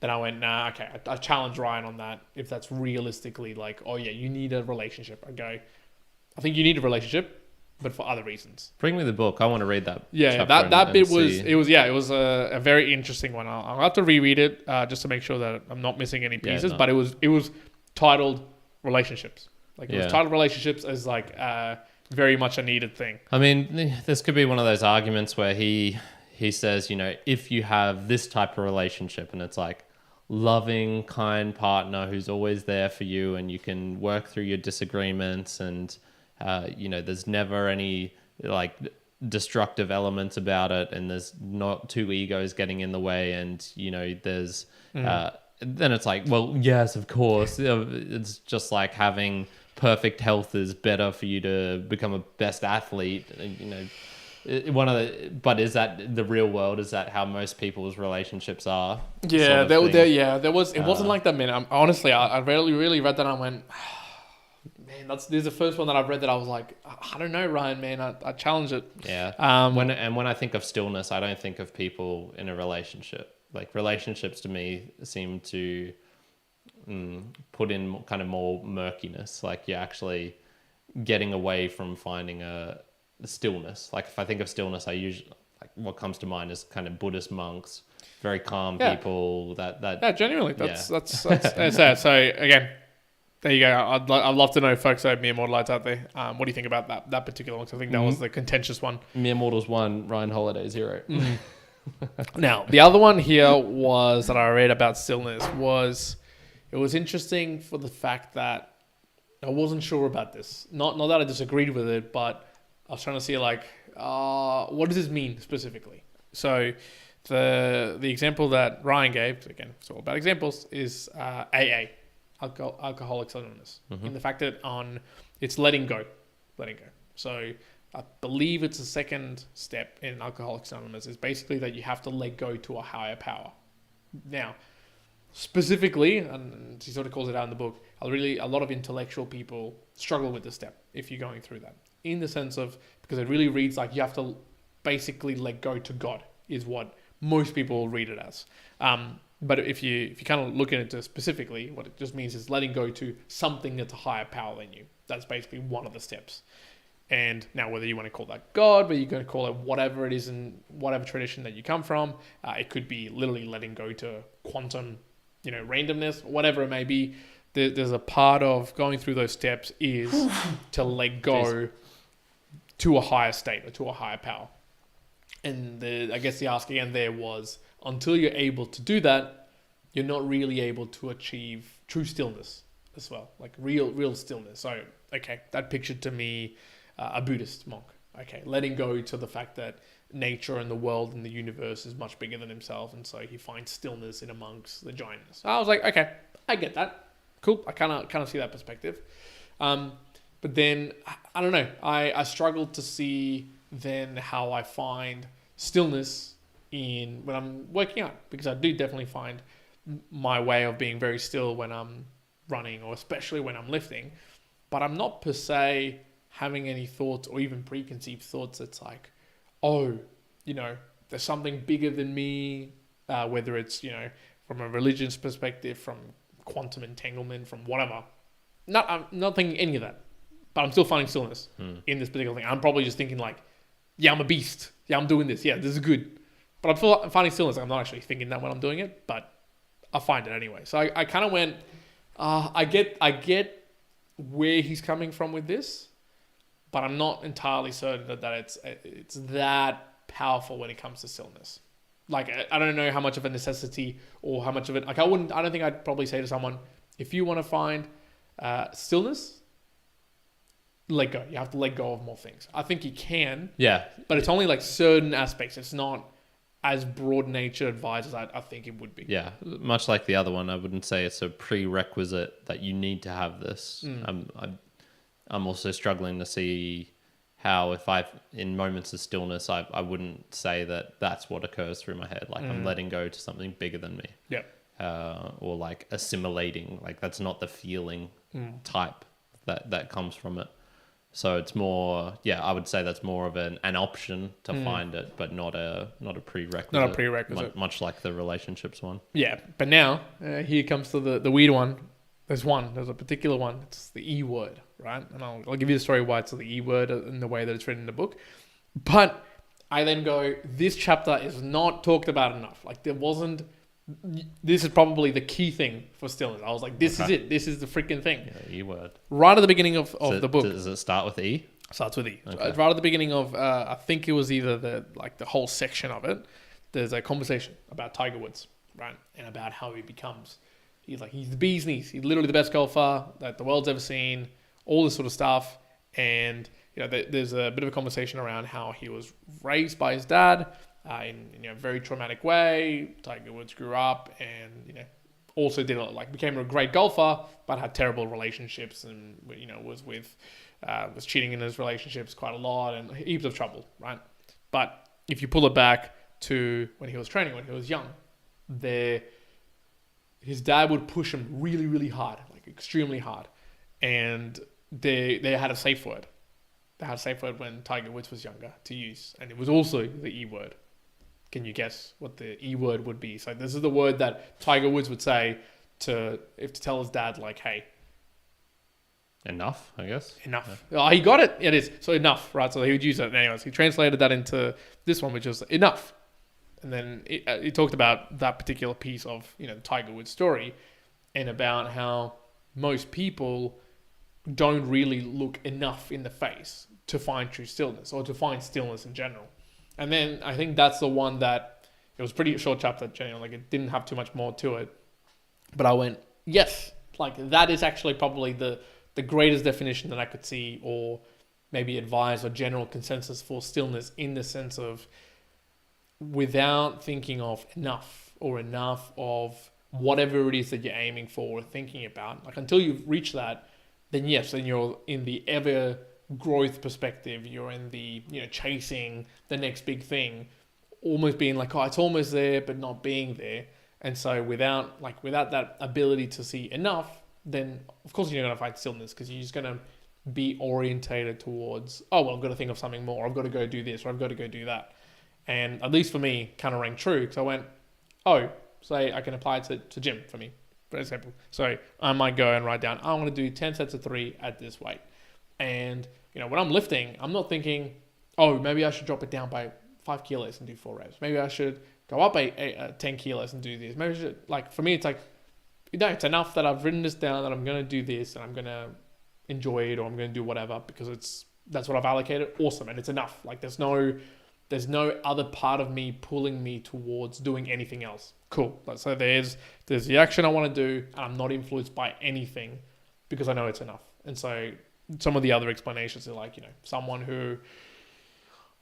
then I went, nah, okay, I challenge Ryan on that. If that's realistically like, oh yeah, you need a relationship. I go, I think you need a relationship, but for other reasons. Bring me the book. I want to read that. Yeah, that bit was a very interesting one. I'll have to reread it just to make sure that I'm not missing any pieces. But it was titled Relationships. Like it was titled Relationships as like very much a needed thing. I mean, this could be one of those arguments where he says, if you have this type of relationship, and it's like, loving, kind partner who's always there for you, and you can work through your disagreements, and there's never any like destructive elements about it, and there's not two egos getting in the way, and there's then it's like, well, yes, of course, it's just like having perfect health is better for you to become a best athlete, but is that the real world? Is that how most people's relationships are? Yeah, there was. It wasn't like that, man. Honestly, I really read that and I went, man, this is the first one that I've read that I was like, I don't know, Ryan, man. I challenge it. Yeah. When I think of stillness, I don't think of people in a relationship. Like relationships to me seem to put in kind of more murkiness. Like you're actually getting away from finding a stillness. Like if I think of stillness, I usually like what comes to mind is kind of Buddhist monks, very calm people. Genuinely, that's it. So again, there you go. I'd love to know, folks, mere mortalites out there. What do you think about that particular one? Because I think that was the contentious one. Mere mortals 1, Ryan Holiday 0. Now the other one here was that I read about stillness was it was interesting for the fact that I wasn't sure about this. Not that I disagreed with it, but I was trying to see like, what does this mean specifically? So the example that Ryan gave, again, it's all about examples, is AA, Alcoholics Anonymous, in the fact that it's letting go. So I believe it's the second step in Alcoholics Anonymous is basically that you have to let go to a higher power. Now, specifically, and he sort of calls it out in the book, a lot of intellectual people struggle with this step if you're going through that. In the sense of, because it really reads like you have to basically let go to God is what most people read it as. But if you kind of look at it specifically, what it just means is letting go to something that's a higher power than you. That's basically one of the steps. And now whether you want to call that God, whether you're going to call it whatever it is in whatever tradition that you come from, it could be literally letting go to quantum, randomness, whatever it may be. There's a part of going through those steps is to let go to a higher state or to a higher power. And I guess the ask again there was, until you're able to do that, you're not really able to achieve true stillness as well, like real stillness. So, okay, that pictured to me a Buddhist monk. Okay, letting go to the fact that nature and the world and the universe is much bigger than himself, and so he finds stillness in amongst the giantness. I was like, okay, I get that. Cool, I kind of see that perspective. But then, I don't know, I struggled to see then how I find stillness when I'm working out, because I do definitely find my way of being very still when I'm running, or especially when I'm lifting, but I'm not per se having any thoughts or even preconceived thoughts that's like, oh, there's something bigger than me, whether it's, from a religious perspective, from quantum entanglement, from whatever. I'm not thinking any of that, but I'm still finding stillness in this particular thing. I'm probably just thinking like, yeah, I'm a beast. Yeah, I'm doing this. Yeah, this is good. But I'm finding stillness. I'm not actually thinking that when I'm doing it, but I find it anyway. So I kind of went, I get where he's coming from with this, but I'm not entirely certain that it's that powerful when it comes to stillness. Like, I don't know how much of a necessity or how much of it, like I don't think I'd probably say to someone, if you want to find stillness, let go. You have to let go of more things. I think you can. Yeah. But it's only like certain aspects. It's not as broad nature advised as I think it would be. Yeah. Much like the other one, I wouldn't say it's a prerequisite that you need to have this. I'm also struggling to see how in moments of stillness, I wouldn't say that that's what occurs through my head. Like I'm letting go to something bigger than me. Yeah. Or like assimilating. Like that's not the feeling type that comes from it. So it's more, I would say that's more of an option to find it, but not a prerequisite. Not a prerequisite. Much like the relationships one. Yeah, but now here comes to the weird one. There's a particular one. It's the E word, right? And I'll give you the story why it's the E word in the way that it's written in the book. But I then go, this chapter is not talked about enough. Like this is probably the key thing for stillness. I was like, this is it. This is the freaking thing. Yeah, E word. Right at the beginning of the book. Does it start with E? Starts with E. Okay. Right at the beginning of, I think it was either the whole section of it. There's a conversation about Tiger Woods. right? And about how he becomes. He's the bee's knees. He's literally the best golfer that the world's ever seen. All this sort of stuff. And there's a bit of a conversation around how he was raised by his dad in a very traumatic way. Tiger Woods grew up and also became a great golfer, but had terrible relationships and was cheating in his relationships quite a lot and heaps of trouble, right? But if you pull it back to when he was training, when he was young, his dad would push him really, really hard, like extremely hard. And they had a safe word. They had a safe word when Tiger Woods was younger to use. And it was also the E word. Can you guess what the E word would be? So this is the word that Tiger Woods would say to tell his dad, like, hey. Enough, I guess. Enough. Yeah. Oh, he got it. It is. So enough, right? So he would use it. Anyways, he translated that into this one, which was enough. And then he talked about that particular piece of, the Tiger Woods story and about how most people don't really look enough in the face to find true stillness or to find stillness in general. And then I think that's the one that it was pretty short chapter, like it didn't have too much more to it. But I went, yes, like that is actually probably the greatest definition that I could see, or maybe advice or general consensus for stillness, in the sense of without thinking of enough of whatever it is that you're aiming for or thinking about. Like until you've reached that, then yes, then you're in the ever growth perspective. You're in the, chasing the next big thing, almost being like, oh, it's almost there, but not being there. And so without that ability to see enough, then of course you're going to find stillness, because you're just going to be orientated towards, oh, well, I've got to think of something more. I've got to go do this, or I've got to go do that. And at least for me, kind of rang true, because I went, oh, say I can apply it to gym for me, for example. So I might go and write down, I want to do 10 sets of 3 at this weight. And, when I'm lifting, I'm not thinking, oh, maybe I should drop it down by 5 kilos and do 4 reps. Maybe I should go up 10 kilos and do this. Maybe I should, for me, it's like, it's enough that I've written this down, that I'm going to do this and I'm going to enjoy it, or I'm going to do whatever, because that's what I've allocated. Awesome. And it's enough. Like there's no other part of me pulling me towards doing anything else. Cool. So there's the action I want to do, and I'm not influenced by anything because I know it's enough. And so some of the other explanations are like, someone who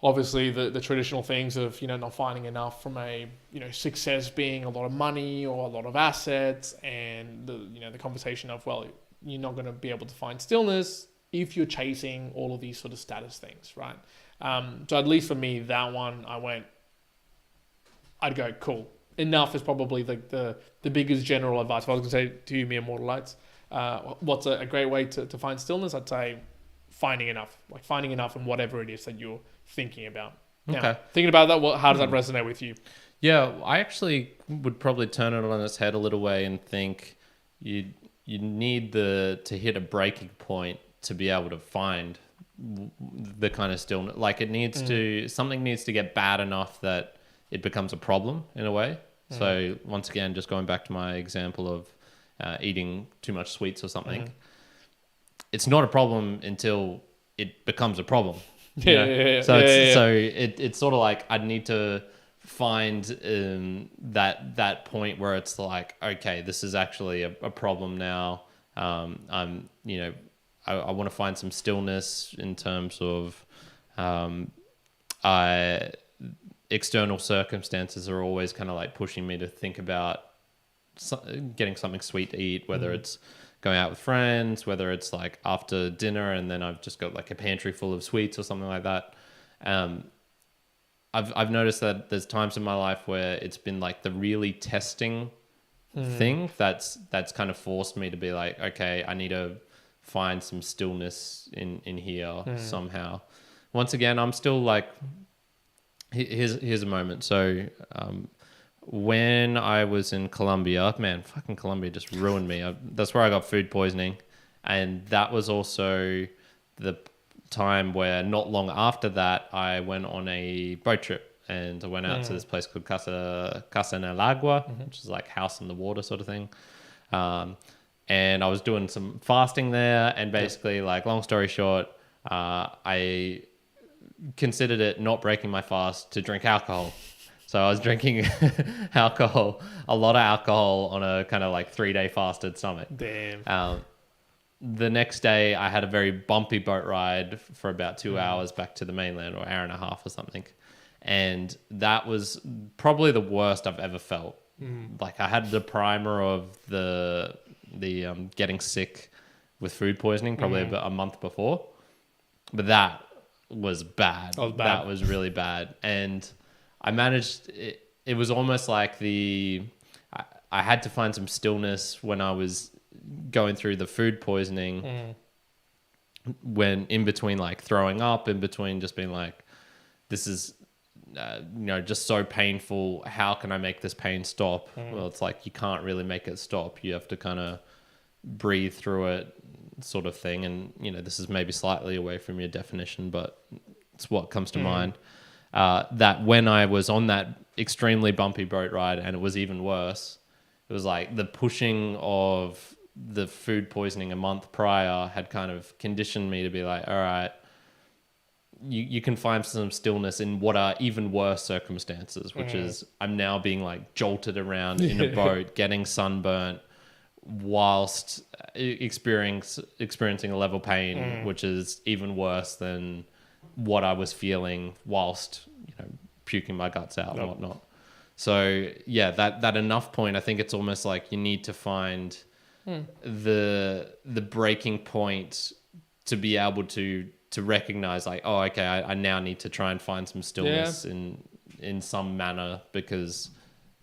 obviously the traditional things of, not finding enough from a, success being a lot of money or a lot of assets, and the conversation of, well, you're not going to be able to find stillness if you're chasing all of these sort of status things, right? So at least for me, that one, I'd go, cool. Enough is probably the biggest general advice. If I was going to say to you, mere mortalites, what's a great way to find stillness? I'd say finding enough in whatever it is that you're thinking about. Okay. Now, thinking about that, how does that resonate with you? Yeah, I actually would probably turn it on its head a little way and think you need to hit a breaking point to be able to find the kind of stillness. Like something needs to get bad enough that it becomes a problem in a way. So once again, just going back to my example of eating too much sweets or something, it's not a problem until it becomes a problem. So it's sort of like I'd need to find that point where it's like, okay, this is actually a problem now. I want to find some stillness in terms of external circumstances are always kind of like pushing me to think about getting something sweet to eat, whether it's going out with friends, whether it's like after dinner and then I've just got like a pantry full of sweets or something like that. I've noticed that there's times in my life where it's been like the really testing thing that's kind of forced me to be like, okay, I need to find some stillness in here somehow. Once again, I'm still like, here's a moment. So when I was in Colombia, man, fucking Colombia just ruined me. That's where I got food poisoning. And that was also the time where not long after that, I went on a boat trip and I went out to this place called Casa en el Agua, which is like house in the water sort of thing. And I was doing some fasting there, and basically, like, long story short, I considered it not breaking my fast to drink alcohol. So I was drinking alcohol, a lot of alcohol on a kind of like 3-day fasted stomach. Damn. The next day I had a very bumpy boat ride for about 2 hours back to the mainland, or hour and a half or something. And that was probably the worst I've ever felt. Like I had the primer of the getting sick with food poisoning probably about a month before, but that was bad. That was really bad. And I managed it. It was almost like I had to find some stillness when I was going through the food poisoning, when in between like throwing up, in between just being like, this is just so painful. How can I make this pain stop? Well, it's like you can't really make it stop. You have to kind of breathe through it, sort of thing. And this is maybe slightly away from your definition, but it's what comes to mind. That when I was on that extremely bumpy boat ride, and it was even worse, it was like the pushing of the food poisoning a month prior had kind of conditioned me to be like, all right, you can find some stillness in what are even worse circumstances, which is I'm now being like jolted around in a boat, getting sunburnt, whilst experiencing a level pain, which is even worse than what I was feeling whilst puking my guts out and whatnot. So yeah, that enough point, I think it's almost like you need to find the breaking point to be able to recognize like, oh, okay, I now need to try and find some stillness in some manner, because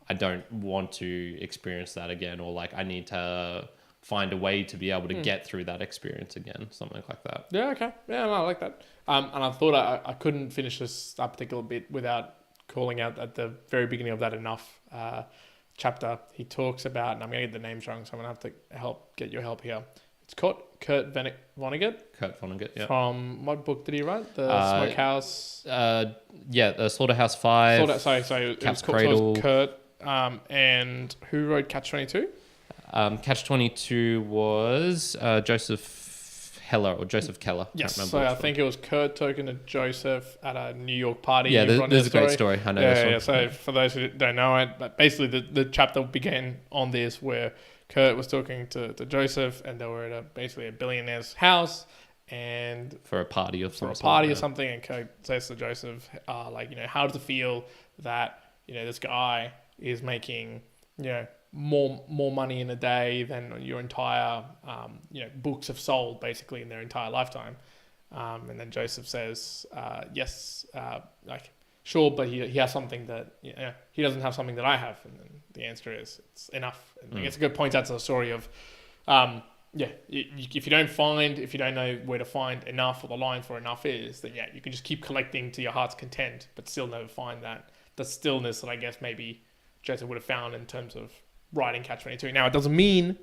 I don't want to experience that again, or like I need to find a way to be able to get through that experience again, something like that. Yeah, okay. Yeah, no, I like that. And I thought I couldn't finish that particular bit without calling out at the very beginning of that enough chapter. He talks about, and I'm going to get the names wrong, so I'm going to have to get your help here. It's called Kurt Vonnegut. Kurt Vonnegut, yeah. From what book did he write? The Smokehouse. The Slaughterhouse 5. Sorry. Cat's Cradle. It was Kurt. And who wrote Catch-22? Catch-22 was Joseph Heller or Joseph Keller. Yes, so I think it was Kurt talking to Joseph at a New York party. Yeah, there's a great story. I know this one. Yeah, so for those who don't know it, but basically the chapter began on this, where Kurt was talking to Joseph, and they were at basically a billionaire's house, and for a party or something, and Kurt says to Joseph, how does it feel that this guy is making more money in a day than your entire books have sold basically in their entire lifetime? And then Joseph says, yes, sure, but he has something that he doesn't have something that I have. And then the answer is it's enough. And I guess a good point out to the story of if you don't know where to find enough, or the line for enough is, then you can just keep collecting to your heart's content, but still never find the stillness that I guess maybe Joseph would have found in terms of writing Catch-22. Now, it doesn't mean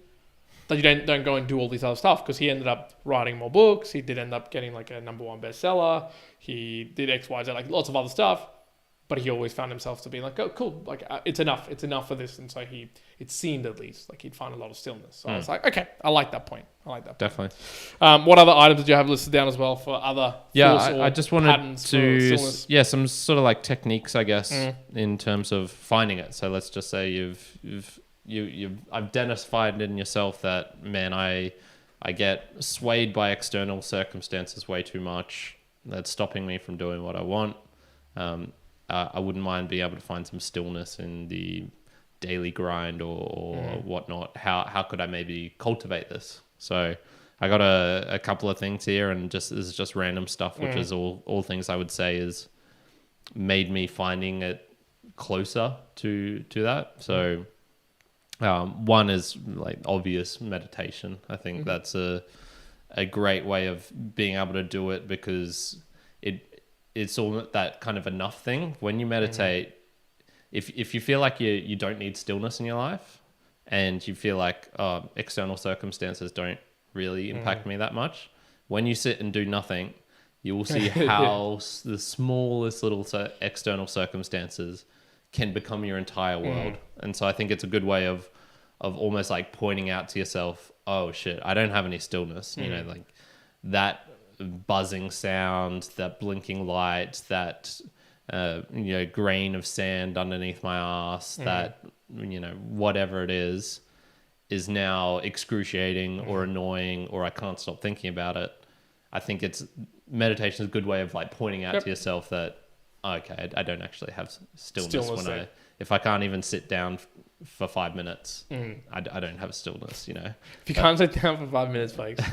that you don't go and do all this other stuff, because he ended up writing more books. He did end up getting like a #1 bestseller. He did X, Y, Z, like lots of other stuff. But he always found himself to be like, oh, cool, like it's enough. It's enough for this. And so it seemed at least like he'd find a lot of stillness. So I was like, okay, I like that point. Definitely. What other items did you have listed down as well for other I just wanted to some sort of like techniques, I guess, in terms of finding it. So let's just say you've identified in yourself that, man, I get swayed by external circumstances way too much. That's stopping me from doing what I want. I wouldn't mind being able to find some stillness in the daily grind or whatnot. How could I maybe cultivate this? So I got a couple of things here, and this is just random stuff, which is all things I would say is made me finding it closer to that. So one is like obvious meditation. I think that's a great way of being able to do it, because it's all that kind of enough thing. When you meditate, if you feel like you don't need stillness in your life, and you feel like external circumstances don't really impact me that much, when you sit and do nothing, you will see how the smallest little external circumstances can become your entire world. And so I think it's a good way of almost like pointing out to yourself, oh shit, I don't have any stillness. Like that buzzing sound, that blinking light, that grain of sand underneath my ass, that, whatever it is now excruciating or annoying, or I can't stop thinking about it. I think meditation is a good way of like pointing out to yourself that, okay, I don't actually have stillness when if I can't even sit down for 5 minutes, I don't have stillness, If you can't sit down for 5 minutes, folks,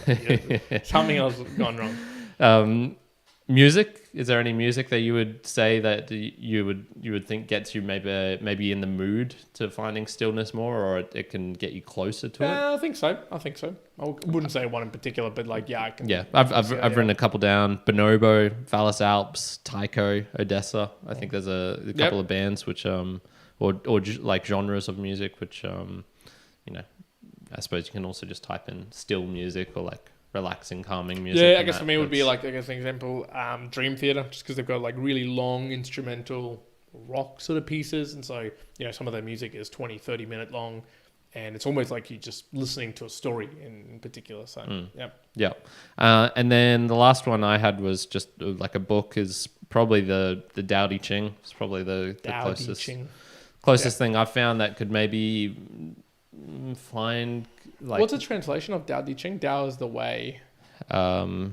something else has gone wrong. Music, is there any music that you would say that you would think gets you maybe in the mood to finding stillness more, or it can get you closer to it? I think so. I wouldn't say one in particular, but like, I can. Yeah, I've written a couple down: Bonobo, Vallis Alps, Tycho, Odessa. I think there's a couple of bands which or like genres of music which I suppose you can also just type in still music or like relaxing, calming music. Yeah, I guess for me it would be like, an example, Dream Theater, just because they've got like really long instrumental rock sort of pieces. And so, some of their music is 20, 30 minute long, and it's almost like you're just listening to a story in particular. So, Yeah. And then the last one I had was just like a book, is probably the Tao Te Ching. It's probably the closest thing I've found that could maybe find like... What's the translation of Tao Te Ching? Tao is the way. I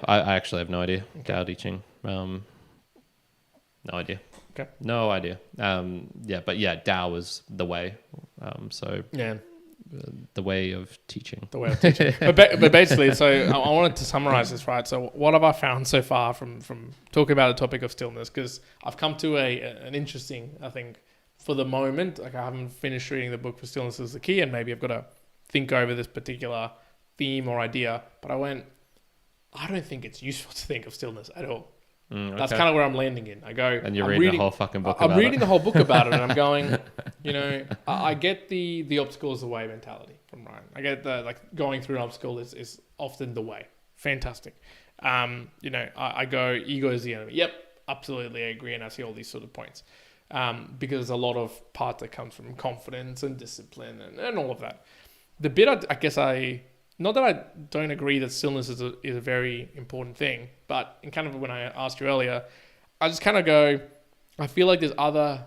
actually have no idea. Okay. Tao Te Ching. No idea. Okay. No idea. But Tao is the way. The way of teaching. The way of teaching. but basically, so I wanted to summarize this, right? So what have I found so far from talking about the topic of stillness? Because I've come to an interesting, I think, for the moment, like I haven't finished reading the book for Stillness Is The Key, and maybe I've got to think over this particular theme or idea. But I don't think it's useful to think of stillness at all. Okay. That's kind of where I'm landing in. I go, and you're reading the whole fucking book. I'm reading the whole book about it, and I'm going, I get the obstacle is the way mentality from Ryan. I get the like going through an obstacle is often the way. Fantastic. I go, ego is the enemy. Yep, absolutely, I agree, and I see all these sort of points. Because there's a lot of part that comes from confidence and discipline and all of that. The bit not that I don't agree that stillness is a very important thing, but in kind of when I asked you earlier, I just kind of go, I feel like there's other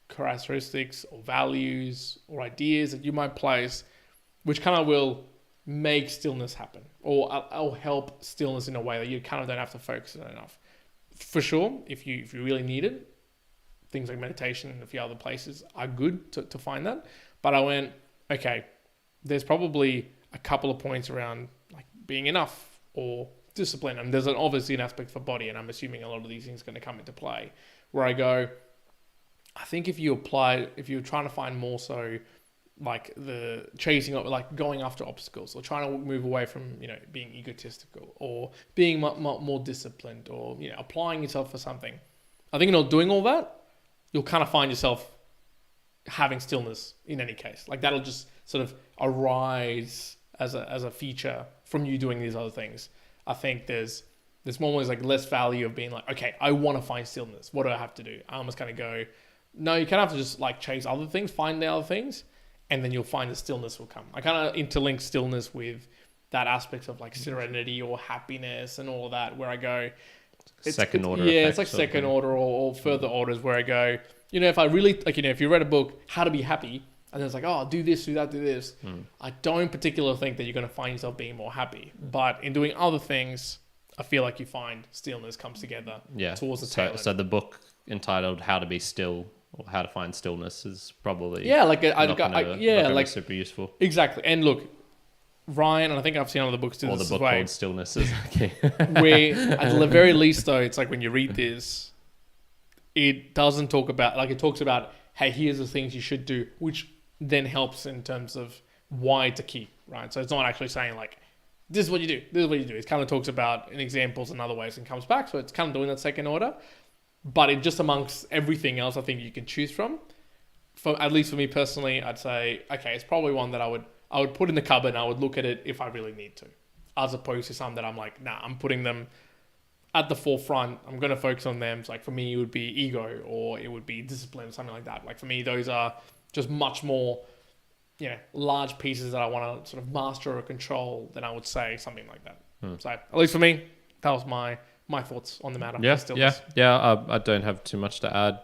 characteristics or values or ideas that you might place which kind of will make stillness happen or help stillness in a way that you kind of don't have to focus on enough. For sure, if you really need it, things like meditation and a few other places are good to find that. But I went, okay, there's probably a couple of points around like being enough or discipline. And there's obviously an aspect for body, and I'm assuming a lot of these things are going to come into play, where I go, I think if you're trying to find more so like the chasing of like going after obstacles or trying to move away from, being egotistical or being more disciplined or, applying yourself for something, I think doing all that, you'll kind of find yourself having stillness in any case. Like that'll just sort of arise as a feature from you doing these other things. I think there's almost like less value of being like, okay, I want to find stillness. What do I have to do? I almost kind of go, no, you kind of have to just like chase other things, find the other things, and then you'll find the stillness will come. I kind of interlink stillness with that aspect of like serenity or happiness and all of that, where I go, second order. Yeah, it's like second order or further orders, where I go, if I really like, if you read a book, How to Be Happy, and it's like, oh, do this, do that, do this. I don't particularly think that you're going to find yourself being more happy. But in doing other things, I feel like you find stillness comes together towards the tail end. So the book entitled How to Be Still or How to Find Stillness is probably super useful. Exactly. And look, Ryan, and I think I've seen other books do this as well. Or the book called Stillness Is The Key. Where at the very least though, it's like when you read this, it doesn't talk about, like it talks about, hey, here's the things you should do, which then helps in terms of why it's a key, right? So it's not actually saying like, this is what you do, this is what you do. It kind of talks about in examples and other ways and comes back. So it's kind of doing that second order, but it just amongst everything else, I think you can choose from. At least for me personally, I'd say, okay, it's probably one that I would put in the cupboard and I would look at it if I really need to, as opposed to some that I'm like, nah, I'm putting them at the forefront. I'm going to focus on them. So like for me, it would be ego or it would be discipline, something like that. Like for me, those are just much more, large pieces that I want to sort of master or control than I would say something like that. So at least for me, that was my my thoughts on the matter. Yeah, for stillness. I don't have too much to add.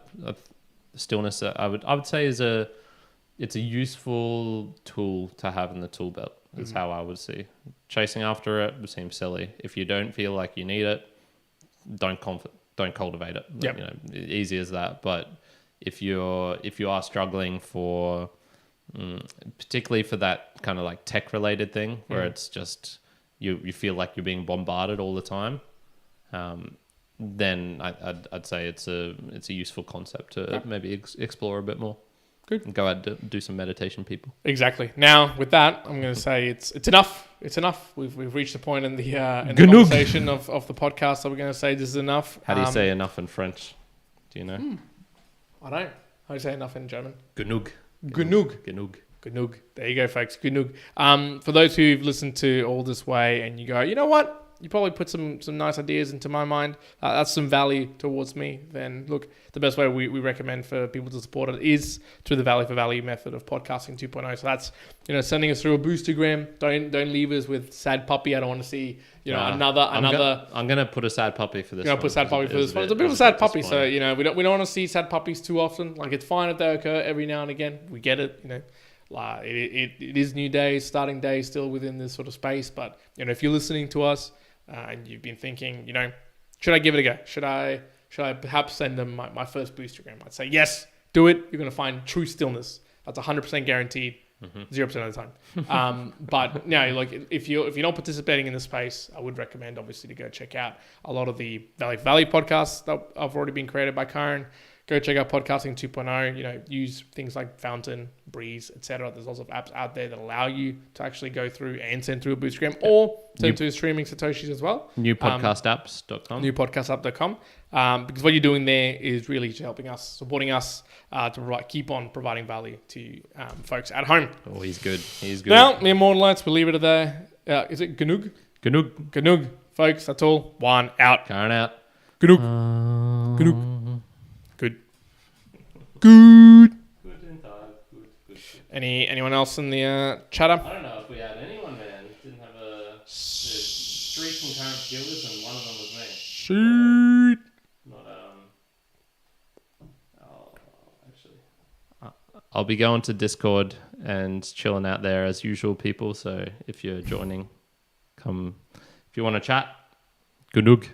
Stillness, I would say it's a useful tool to have in the tool belt. Is how I would see. Chasing after it seems silly. If you don't feel like you need it, don't cultivate it. Yep. You know, easy as that. But if you are struggling for, particularly for that kind of like tech related thing where it's just you feel like you're being bombarded all the time, then I'd say it's a useful concept to maybe explore a bit more. Good. And go out and do some meditation, people. Exactly. Now, with that, I'm going to say it's enough. It's enough. We've reached the point in the conversation of the podcast that we're going to say this is enough. How do you say enough in French? Do you know? I don't. How do you say enough in German? Genug. Genug. Genug. Genug. There you go, folks. Genug. For those who've listened to all this way and you go, you know what? You probably put some nice ideas into my mind. That's some value towards me. Then look, the best way we recommend for people to support it is through the value for value method of podcasting 2.0. So that's, sending us through a Boostagram. Don't leave us with sad puppy. I don't want to see, another. I'm gonna put a sad puppy for this. You're gonna put sad puppy for this one. It's a bit of a sad puppy. So we don't want to see sad puppies too often. Like, it's fine if they occur every now and again. We get it. It is new days, starting days still within this sort of space. But if you're listening to us. And you've been thinking, should I give it a go? Should I perhaps send them my first Boostagram? I'd say, yes, do it. You're going to find true stillness. That's 100% guaranteed, 0% of the time. But if you're not participating in the space, I would recommend obviously to go check out a lot of the Value podcasts that have already been created by Karen. Go check out Podcasting 2.0, use things like Fountain, Breeze, etc. There's lots of apps out there that allow you to actually go through and send through a Boostagram or send to streaming Satoshis as well. Newpodcastapps.com. Newpodcastapps.com. Because what you're doing there is really helping us, supporting us to keep on providing value to folks at home. Oh, he's good. Now, mere mortal lights, we'll leave it there. Is it Genug? Genug. Folks, that's all. One out. Karen out. Genug. Genug. Good. Anyone else in the chatter? I don't know if we had anyone, man. Didn't have there's 3 concurrent viewers and one of them was me. Shoot. I'll be going to Discord and chilling out there as usual, people. So if you're joining, come. If you want to chat, Genug.